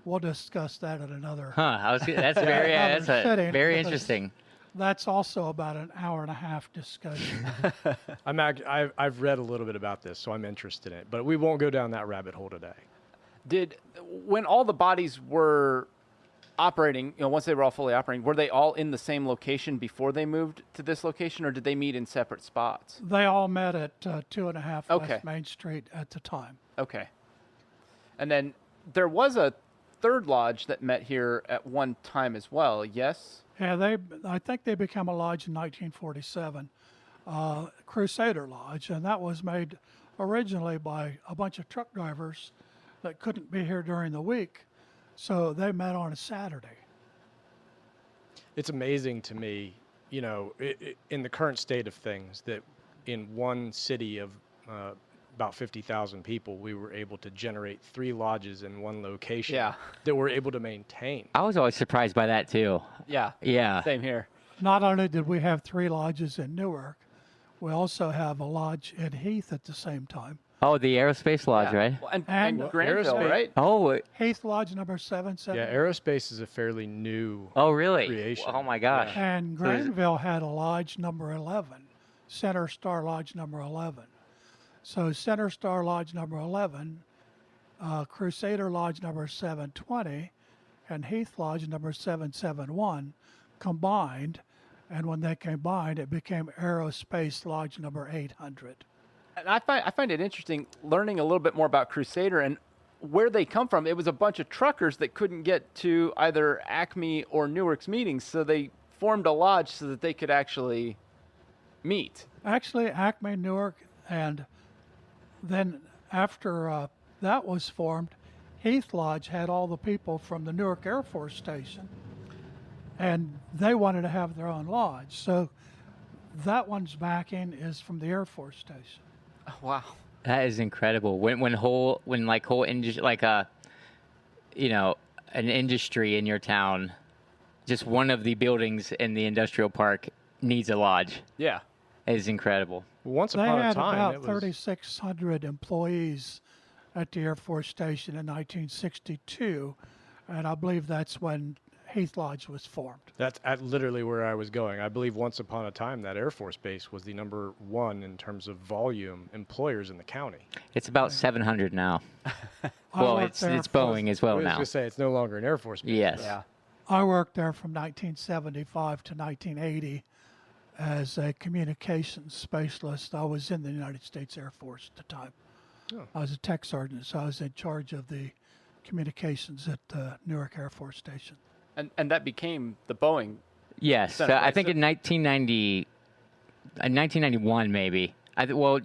we'll discuss that at another. That's very Another setting. very interesting. That's also about an hour and a half discussion. I've read a little bit about this, so I'm interested in it. But we won't go down that rabbit hole today. When all the bodies were operating, once they were all fully operating, were they all in the same location before they moved to this location, or did they meet in separate spots? They all met at 2.5 Okay. West Main Street at the time. Okay. And then there was a third lodge that met here at one time as well, yes? Yeah, I think they became a lodge in 1947, Crusader Lodge, and that was made originally by a bunch of truck drivers that couldn't be here during the week, so they met on a Saturday. It's amazing to me, in the current state of things, that in one city of about 50,000 people, we were able to generate 3 lodges in one location that we're able to maintain. I was always surprised by that too. Yeah. Yeah. Same here. Not only did we have 3 lodges in Newark, we also have a lodge in Heath at the same time. Oh, the Aerospace Lodge, Yeah. right? Well, and And Granville, Aerospace- right? Oh, Heath Lodge number 770. Yeah, aerospace is a fairly new. oh, really? Creation. Oh my gosh. And So is- Granville had a lodge number 11, Center Star Lodge number 11. So Center Star Lodge number 11, Crusader Lodge number 720, and Heath Lodge number 771 combined. And when they combined, it became Aerospace Lodge number 800. And I find it interesting learning a little bit more about Crusader and where they come from. It was a bunch of truckers that couldn't get to either Acme or Newark's meetings, so they formed a lodge so that they could actually meet. Actually, Acme, Newark, and then after that was formed, Heath Lodge had all the people from the Newark Air Force Station, and they wanted to have their own lodge. So that one's backing is from the Air Force Station. Oh, wow. That is incredible. When whole industry, like an industry in your town, just one of the buildings in the industrial park needs a lodge. Yeah. It is incredible. Once They upon a had time, about it was 3,600 employees at the Air Force Station in 1962, and I believe that's when Heath Lodge was formed. That's at literally where I was going. I believe once upon a time that Air Force Base was the number 1 in terms of volume employers in the county. It's about 700 now. I Well, worked it's there Boeing as I well was now. going to say it's no longer an Air Force Base. Yes. Yeah. I worked there from 1975 to 1980 as a communications specialist. I was in the United States Air Force at the time. Oh. I was a tech sergeant, so I was in charge of the communications at the Newark Air Force Station. And that became the Boeing. Yes. Center, I right? think So- in 1991 maybe.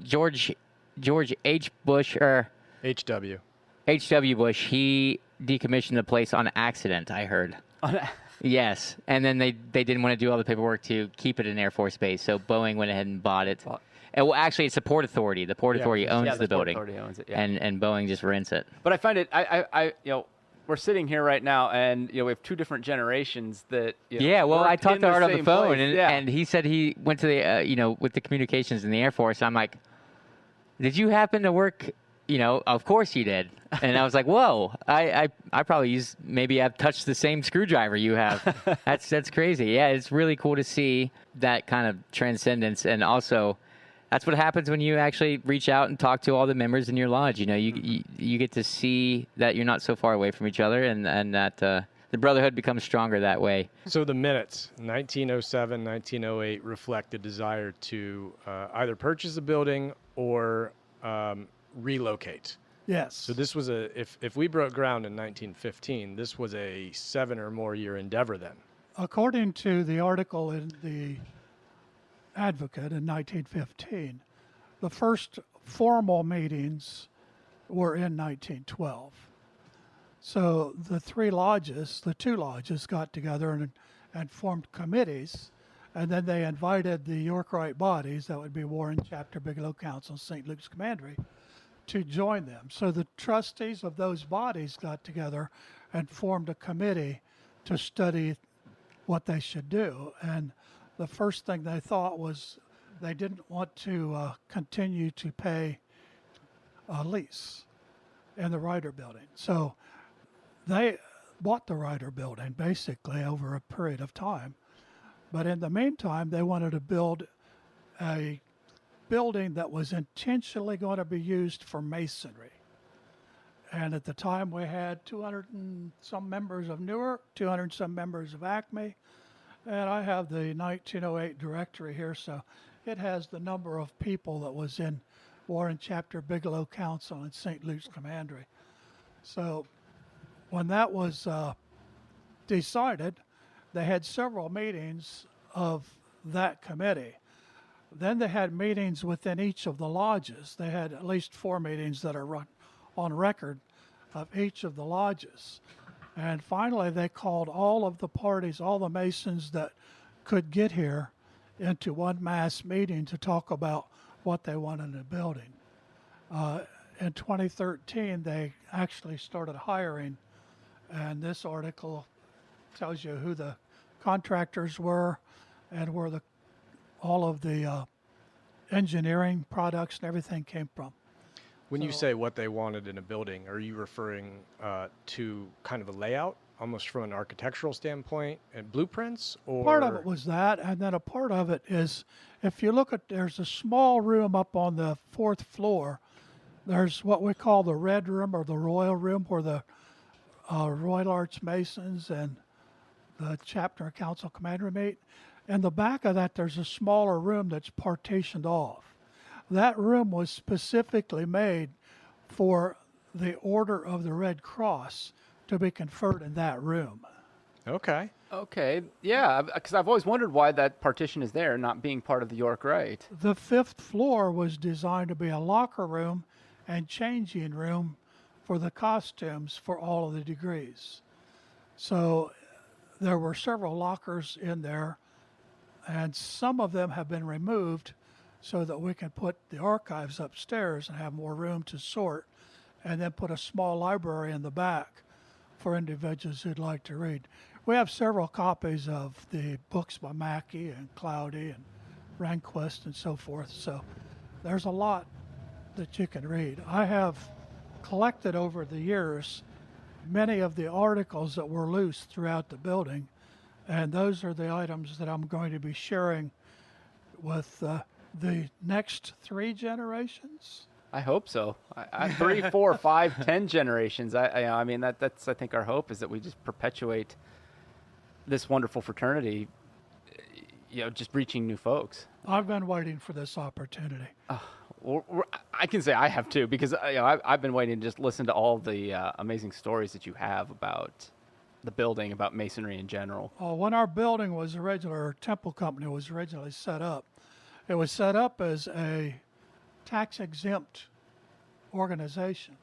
George H. Bush or HW. H.W. Bush, he decommissioned the place on accident, I heard. Yes. And then they didn't want to do all the paperwork to keep it an Air Force base, so Boeing went ahead and bought it. And, well, actually, it's the Port Authority. The Port Authority owns Yeah, the Port building. Authority owns it, yeah. And Boeing just rents it. But I find it, we're sitting here right now, and we have 2 different generations that. Yeah, well, I worked talked in to Art on the same phone, place. Yeah. and he said he went to the, with the communications in the Air Force. I'm like, did you happen to work? Of course you did. And I was like, whoa, I probably maybe I've touched the same screwdriver you have. That's crazy. Yeah, it's really cool to see that kind of transcendence, and also that's what happens when you actually reach out and talk to all the members in your lodge. You get to see that you're not so far away from each other, and that the brotherhood becomes stronger that way. So the minutes, 1907, 1908, reflect the desire to either purchase a building or relocate. Yes. So this was if we broke ground in 1915, this was a 7 or more year endeavor then. According to the article in the Advocate in 1915, the first formal meetings were in 1912. So the 2 lodges got together and formed committees, and then they invited the Yorkite bodies, that would be Warren Chapter, Bigelow Council, St. Luke's Commandery, to join them. So the trustees of those bodies got together and formed a committee to study what they should do. And the first thing they thought was they didn't want to continue to pay a lease in the Ryder Building. So they bought the Ryder Building basically over a period of time. But in the meantime, they wanted to build a building that was intentionally going to be used for masonry. And at the time, we had 200 and some members of Newark, 200 and some members of Acme, and I have the 1908 directory here, so it has the number of people that was in Warren Chapter Bigelow Council and St. Luke's Commandery. So when that was decided, they had several meetings of that committee. Then they had meetings within each of the lodges. They had at least 4 meetings that are run on record of each of the lodges. And finally, they called all of the parties, all the Masons that could get here, into one mass meeting to talk about what they wanted in the building. In 2013, they actually started hiring, and this article tells you who the contractors were and where all of the engineering products and everything came from. When you say what they wanted in a building, are you referring to kind of a layout, almost from an architectural standpoint, and blueprints? Or Part of it was that, and then a part of it is, if you look at, there's a small room up on the 4th floor. There's what we call the Red Room or the Royal Room, where the Royal Arch Masons and the chapter and council commander meet. In the back of that, there's a smaller room that's partitioned off. That room was specifically made for the Order of the Red Cross to be conferred in that room. Okay. Okay, yeah, because I've always wondered why that partition is there, not being part of the York Rite. The 5th floor was designed to be a locker room and changing room for the costumes for all of the degrees. So there were several lockers in there, and some of them have been removed so that we can put the archives upstairs and have more room to sort, and then put a small library in the back for individuals who'd like to read. We have several copies of the books by Mackey and Cloudy and Rehnquist and so forth, so there's a lot that you can read. I have collected over the years many of the articles that were loose throughout the building, and those are the items that I'm going to be sharing with the next 3 generations. I hope so. 3, 4, 5, 10 generations. I mean, that's I think our hope is that we just perpetuate this wonderful fraternity. Just reaching new folks. I've been waiting for this opportunity. I can say I have too, because I've been waiting to just listen to all the amazing stories that you have about the building, about Masonry in general. When our building was our temple company was originally set up, it was set up as a tax-exempt organization.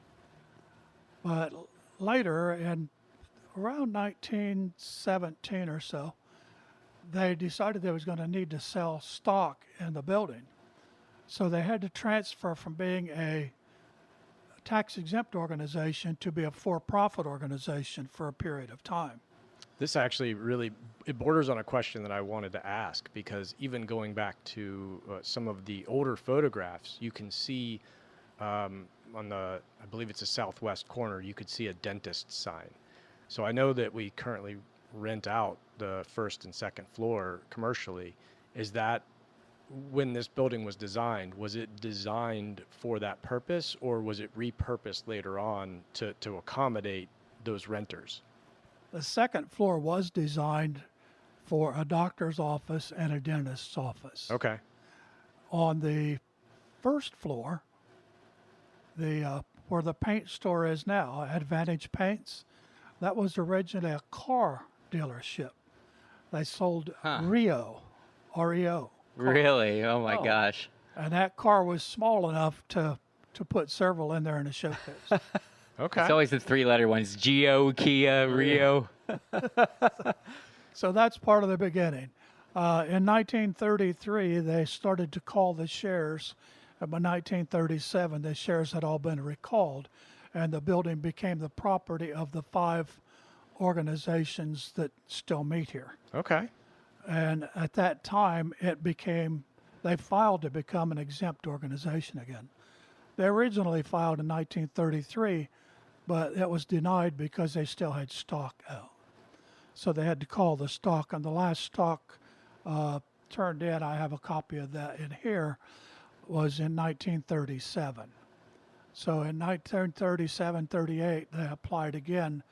But later, in around 1917 or so, they decided they was going to need to sell stock in the building. So they had to transfer from being a tax-exempt organization to be a for-profit organization for a period of time. This actually it borders on a question that I wanted to ask, because even going back to some of the older photographs, you can see on I believe it's a southwest corner, you could see a dentist sign. So I know that we currently rent out the 1st and 2nd floor commercially. Is that, when this building was it designed for that purpose, or was it repurposed later on to accommodate those renters? The 2nd floor was designed for a doctor's office and a dentist's office. Okay. On the 1st floor, where the paint store is now, Advantage Paints, that was originally a car dealership. They sold Rio, R-E-O. Really? Oh my gosh. And that car was small enough to put several in there in a showcase. Okay. It's always the 3-letter ones: Geo, Kia, Rio. So that's part of the beginning. In 1933, they started to call the shares. And by 1937, the shares had all been recalled, and the building became the property of the 5 organizations that still meet here. Okay. And at that time, they filed to become an exempt organization again. They originally filed in 1933, but it was denied because they still had stock out. So they had to call the stock, and the last stock turned in, I have a copy of that in here, was in 1937. So in 1937-38, they applied again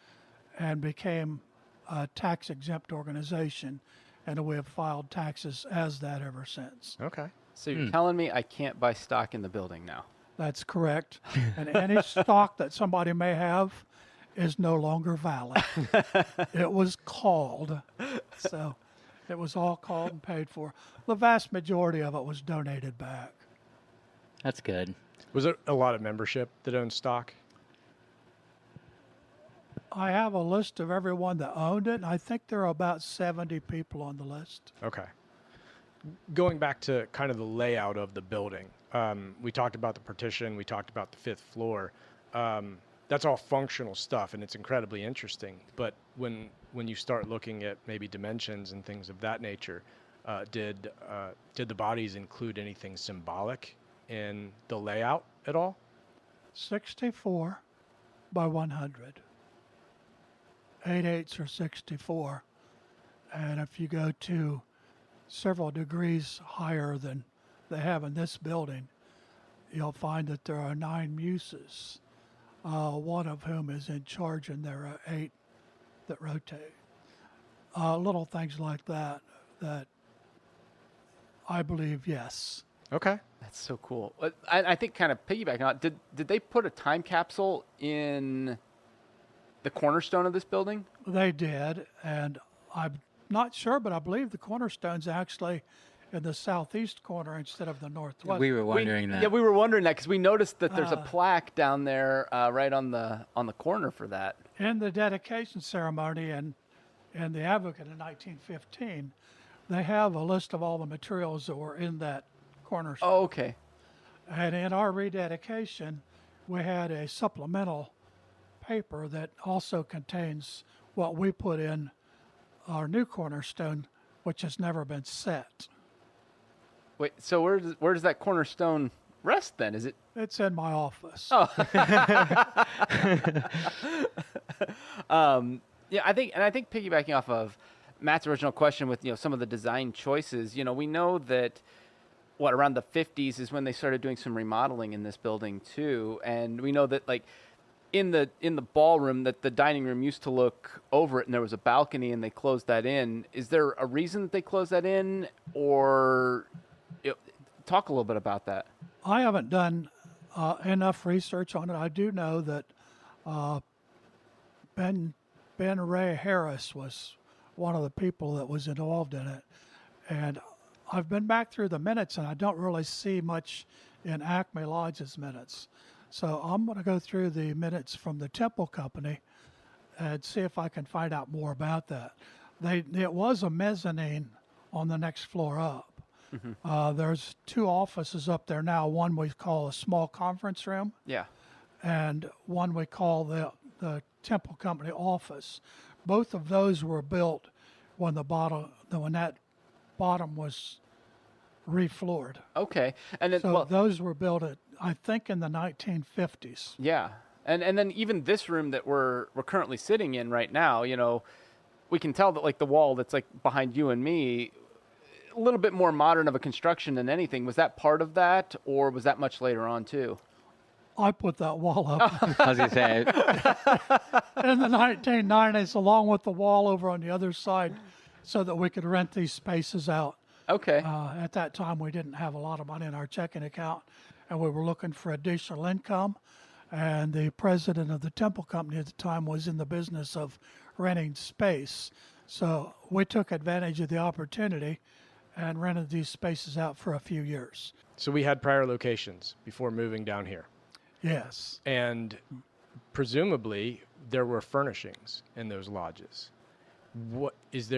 and became a tax-exempt organization, and we have filed taxes as that ever since. Okay. So you're telling me I can't buy stock in the building now? That's correct. And any stock that somebody may have is no longer valid. It was called. So it was all called and paid for. The vast majority of it was donated back. That's good. Was it a lot of membership that owned stock? I have a list of everyone that owned it, and I think there are about 70 people on the list. Okay. Going back to kind of the layout of the building, we talked about the partition, we talked about the 5th floor. That's all functional stuff, and it's incredibly interesting. But when you start looking at maybe dimensions and things of that nature, did the bodies include anything symbolic in the layout at all? 64 by 100. 8/8 are 64. And if you go to several degrees higher than they have in this building, you'll find that there are 9 muses, one of whom is in charge, and there are 8 that rotate. Little things like that I believe, yes. Okay. That's so cool. I think kind of piggybacking on it, did they put a time capsule in the cornerstone of this building? They did, and I'm not sure, but I believe the cornerstone's actually in the southeast corner instead of the northwest. We were wondering that. Yeah, we were wondering that because we noticed that there's a plaque down there right on the corner for that. In the dedication ceremony and the Advocate in 1915, they have a list of all the materials that were in that cornerstone. Oh, okay. And in our rededication, we had a supplemental paper that also contains what we put in our new cornerstone, which has never been set. Wait, so where does that cornerstone rest then? Is it? It's in my office. Oh. Yeah, I think piggybacking off of Matt's original question with some of the design choices, we know that around the 50s is when they started doing some remodeling in this building too, and we know that like in the ballroom that the dining room used to look over it and there was a balcony and they closed that in. Is there a reason that they closed that in, or talk a little bit about that? I haven't done enough research on it. I do know that Ben Ray Harris was one of the people that was involved in it, and I've been back through the minutes and I don't really see much in Acme Lodge's minutes. So I'm going to go through the minutes from the Temple Company and see if I can find out more about that. It was a mezzanine on the next floor up. Mm-hmm. There's 2 offices up there now. One we call a small conference room. Yeah. And one we call the Temple Company office. Both of those were built when that bottom was refloored. Okay. And then, so those were built I think in the 1950s. Yeah. And then even this room that we're currently sitting in right now, we can tell that like the wall that's like behind you and me, a little bit more modern of a construction than anything. Was that part of that, or was that much later on too? I put that wall up I was going to say. in the 1990s, along with the wall over on the other side, so that we could rent these spaces out. Okay. At that time, we didn't have a lot of money in our checking account, and we were looking for additional income. And the president of the Temple Company at the time was in the business of renting space. So we took advantage of the opportunity and rented these spaces out for a few years. So we had prior locations before moving down here. Yes. And presumably there were furnishings in those lodges. What is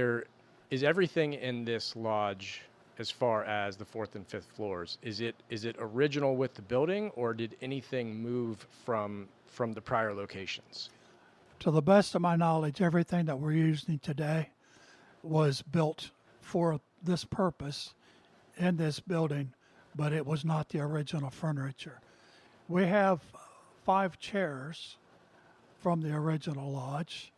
everything in this lodge, as far as the 4th and 5th floors, is it original with the building, or did anything move from the prior locations? To the best of my knowledge, everything that we're using today was built for this purpose in this building, but it was not the original furniture. We have 5 chairs from the original lodge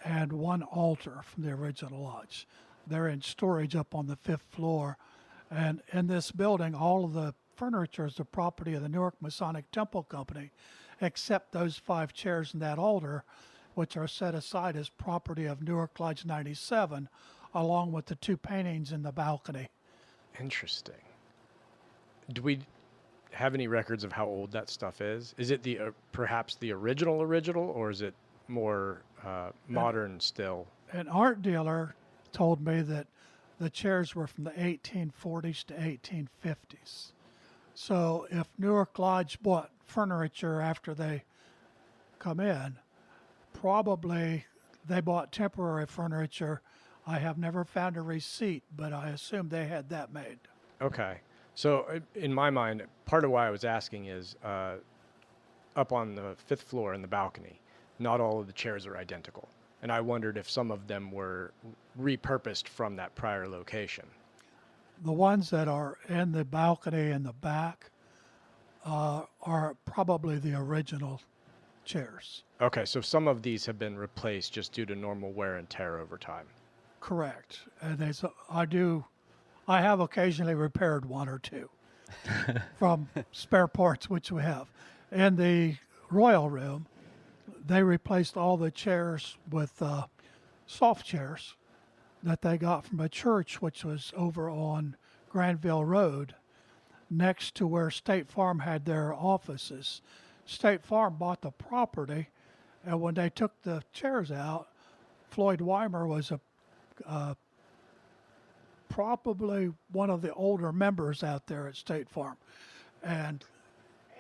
and 1 altar from the original lodge. They're in storage up on the 5th floor. And in this building, all of the furniture is the property of the Newark Masonic Temple Company, except those 5 chairs and that altar, which are set aside as property of Newark Lodge 97, along with the 2 paintings in the balcony. Interesting. Do we have any records of how old that stuff is? Is it the perhaps the original, or is it more modern still? An art dealer told me that the chairs were from the 1840s to 1850s. So if Newark Lodge bought furniture after they come in, probably they bought temporary furniture. I have never found a receipt, but I assume they had that made. Okay. So in my mind, part of why I was asking is up on the 5th floor in the balcony, not all of the chairs are identical. And I wondered if some of them were repurposed from that prior location. The ones that are in the balcony in the back are probably the original chairs. Okay, so some of these have been replaced just due to normal wear and tear over time. Correct. And I have occasionally repaired 1 or 2 from spare parts, which we have. In the Royal Room, they replaced all the chairs with soft chairs that they got from a church which was over on Granville Road, next to where State Farm had their offices. State Farm bought the property, and when they took the chairs out, Floyd Weimer was probably one of the older members out there at State Farm, and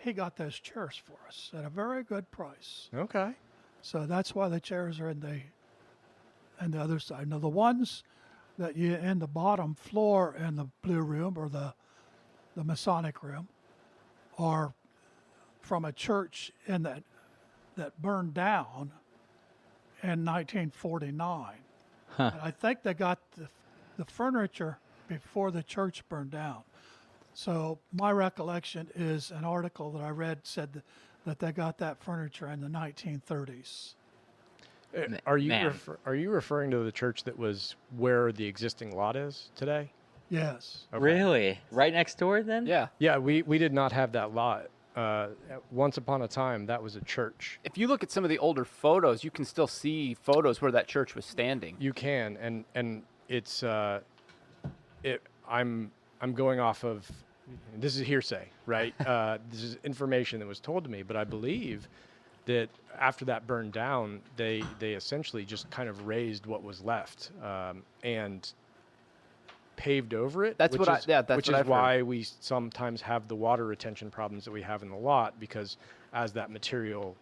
he got those chairs for us at a very good price. Okay. So that's why the chairs are in the other side. Now the ones that you in the bottom floor in the blue room or the Masonic room are from a church that burned down in 1949. Huh. And I think they got the furniture before the church burned down. So my recollection is an article that I read said that they got that furniture in the 1930s. Are you Man. are you referring to the church that was where the existing lot is today? Yes. Okay. Really? Right next door then? Yeah. Yeah, we did not have that lot. Once upon a time, that was a church. If you look at some of the older photos, you can still see photos where that church was standing. You can, and it's I'm going off of, this is hearsay, right? This is information that was told to me, but I believe that after that burned down, they essentially just kind of raised what was left and paved over it. That's which what is, that's which what is I've why heard. we sometimes have the water retention problems that we have in the lot, because as that material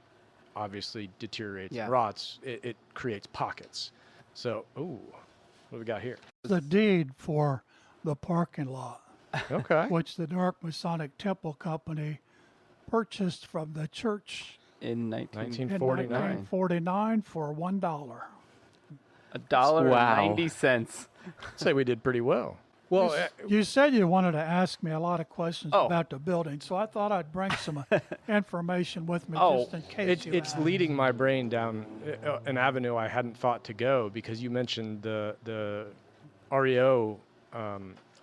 obviously deteriorates Yeah. and rots, it creates pockets. So, ooh, what do we got here? The deed for the parking lot, Okay. which the Newark Masonic Temple Company purchased from the church In in 1949. 1949 for $1. $1.90. I'd say we did pretty well. Well, You said you wanted to ask me a lot of questions Oh. about the building, so I thought I'd bring some information with me Oh, just in case it's asked. leading my brain down an avenue I hadn't thought to go, because you mentioned the REO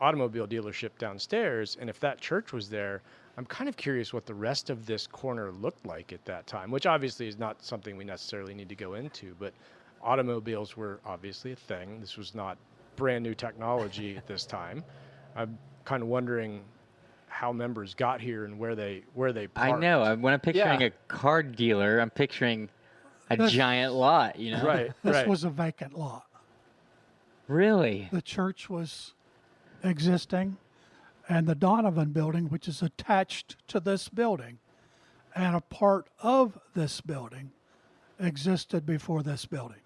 automobile dealership downstairs, and if that church was there, I'm kind of curious what the rest of this corner looked like at that time, which obviously is not something we necessarily need to go into, but automobiles were obviously a thing. This was not brand new technology at this time. I'm kind of wondering how members got here and where they parked. I know. When I'm picturing Yeah. a car dealer, I'm picturing a This- giant lot, you know? Right, This right. was a vacant lot. Really? The church was existing, and the Donovan building, which is attached to this building, and a part of this building existed before this building.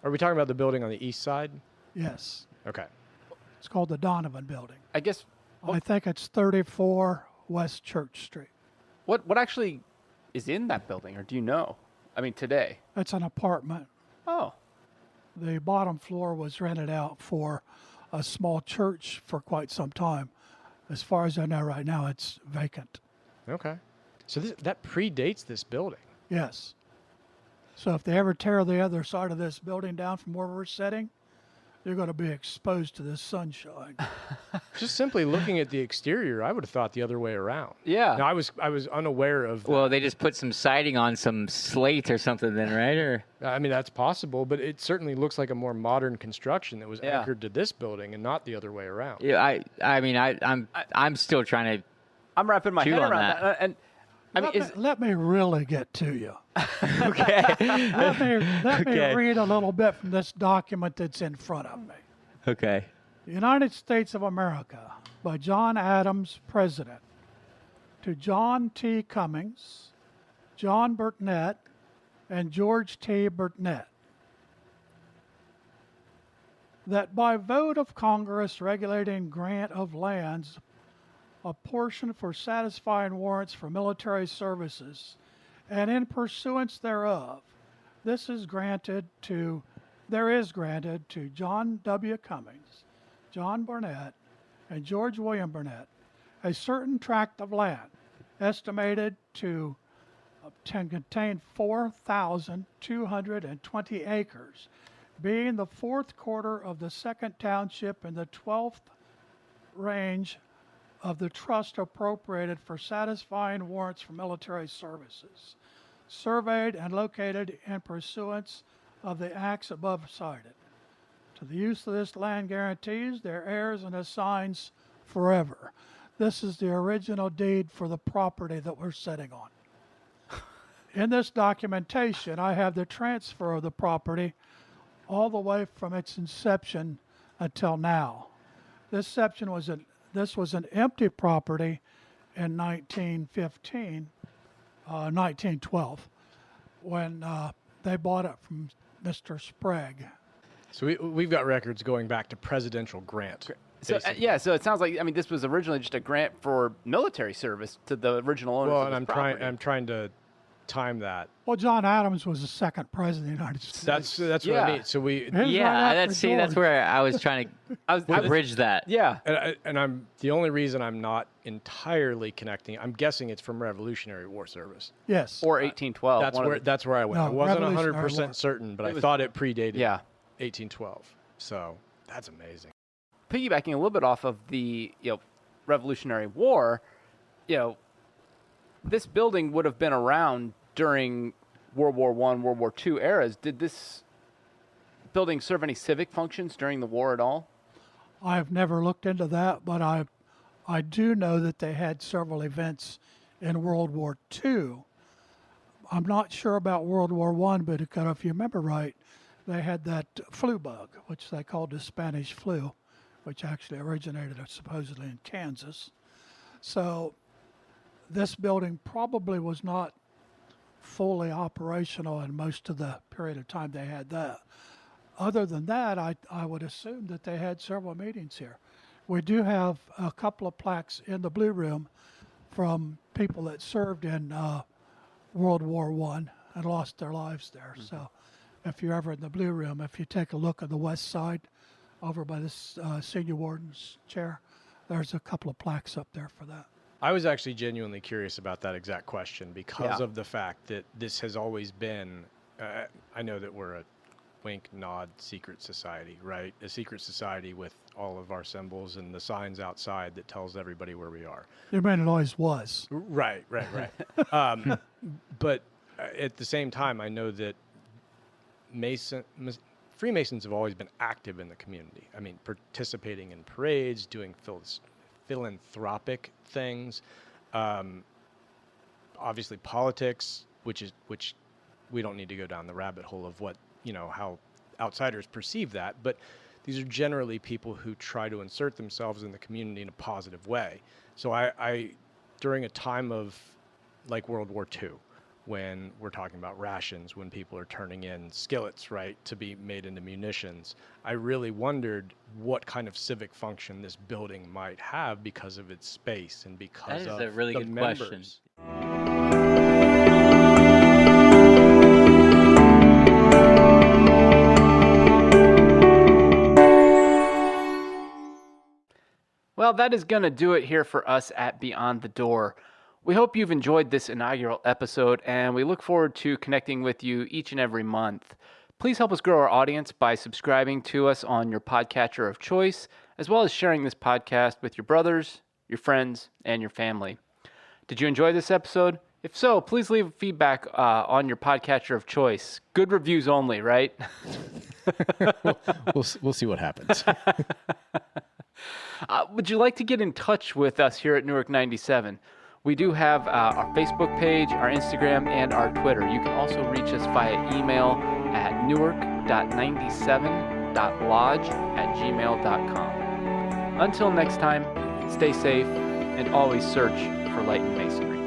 Are we talking about the building on the east side? Yes. Okay. It's called the Donovan building. I guess I think it's 34 West Church Street. what actually is in that building, or do you know? I mean, today. It's an apartment. Oh, The bottom floor was rented out for a small church for quite some time. As far as I know right now, it's vacant. Okay. So that predates this building. Yes. So if they ever tear the other side of this building down from where we're sitting, you're going to be exposed to this sunshine. Just simply looking at the exterior, I would have thought the other way around. Yeah. Now, I was unaware of that. Well, they just put some siding on some slate or something then, right? Or I mean, that's possible, but it certainly looks like a more modern construction that was Yeah. anchored to this building and not the other way around. yeah, I'm still trying to. I'm wrapping my Chew head on around that. that. And I mean, Let me really get to you. Okay. Let me Okay. read a little bit from this document that's in front of me. Okay. United States of America by John Adams, President. To John T. Cummings, John Burtnett, and George T. Burtnett. That by vote of Congress regulating grant of lands, a portion for satisfying warrants for military services, and in pursuance thereof, there is granted to John W. Cummings, John Burnett, and George William Burnett a certain tract of land estimated to contain 4,220 acres, being the fourth quarter of the second township in the 12th range of the trust appropriated for satisfying warrants for military services, surveyed and located in pursuance of the acts above cited. To the use of this land guarantees their heirs and assigns forever. This is the original deed for the property that we're sitting on. In this documentation, I have the transfer of the property all the way from its inception until now. This was an empty property in 1912, when they bought it from Mr. Sprague. So we've got records going back to presidential grant. so so it sounds like this was originally just a grant for military service to the original owners. Well, of and this property. I'm trying to time that. Well, John Adams was the second president of the United States. That's what Yeah. I mean. So we His right Yeah, after that's George. where I was trying to bridge that. Yeah. and I'm the only reason I'm not entirely connecting. I'm guessing it's from Revolutionary War service. Yes. Or 1812. That's where I went. No, I wasn't Revolutionary 100% War. certain, but It I was- thought it predated Yeah. 1812. So that's amazing. Piggybacking a little bit off of the Revolutionary War, this building would have been around during World War I, World War II eras. Did this building serve any civic functions during the war at all? I've never looked into that, but I do know that they had several events in World War II. I'm not sure about World War I, but if you remember right, they had that flu bug, which they called the Spanish flu, which actually originated supposedly in Kansas. So this building probably was not fully operational in most of the period of time they had that. Other than that, I would assume that they had several meetings here. We do have a couple of plaques in the Blue Room from people that served in World War I and lost their lives there. Mm-hmm. So if you're ever in the Blue Room, if you take a look at the west side over by this senior warden's chair, there's a couple of plaques up there for that. I was actually genuinely curious about that exact question because Yeah. of the fact that this has always been, I know that we're a wink, nod, secret society, right? A secret society with all of our symbols and the signs outside that tells everybody where we are. You mean it always was. Right. But at the same time, I know that Freemasons have always been active in the community. I mean, participating in parades, doing philanthropic things, obviously politics, which we don't need to go down the rabbit hole of what, how outsiders perceive that, but these are generally people who try to insert themselves in the community in a positive way. So I during a time of like World War II, when we're talking about rations, when people are turning in skillets, right, to be made into munitions, I really wondered what kind of civic function this building might have because of its space and because That of is a really the good members. question. Well, that is going to do it here for us at Beyond the Door. We hope you've enjoyed this inaugural episode, and we look forward to connecting with you each and every month. Please help us grow our audience by subscribing to us on your podcatcher of choice, as well as sharing this podcast with your brothers, your friends, and your family. Did you enjoy this episode? If so, please leave feedback on your podcatcher of choice. Good reviews only, right? We'll see what happens. Would you like to get in touch with us here at Newark 97? We do have our Facebook page, our Instagram, and our Twitter. You can also reach us via email at newark.97.lodge@gmail.com. Until next time, stay safe and always search for light in masonry.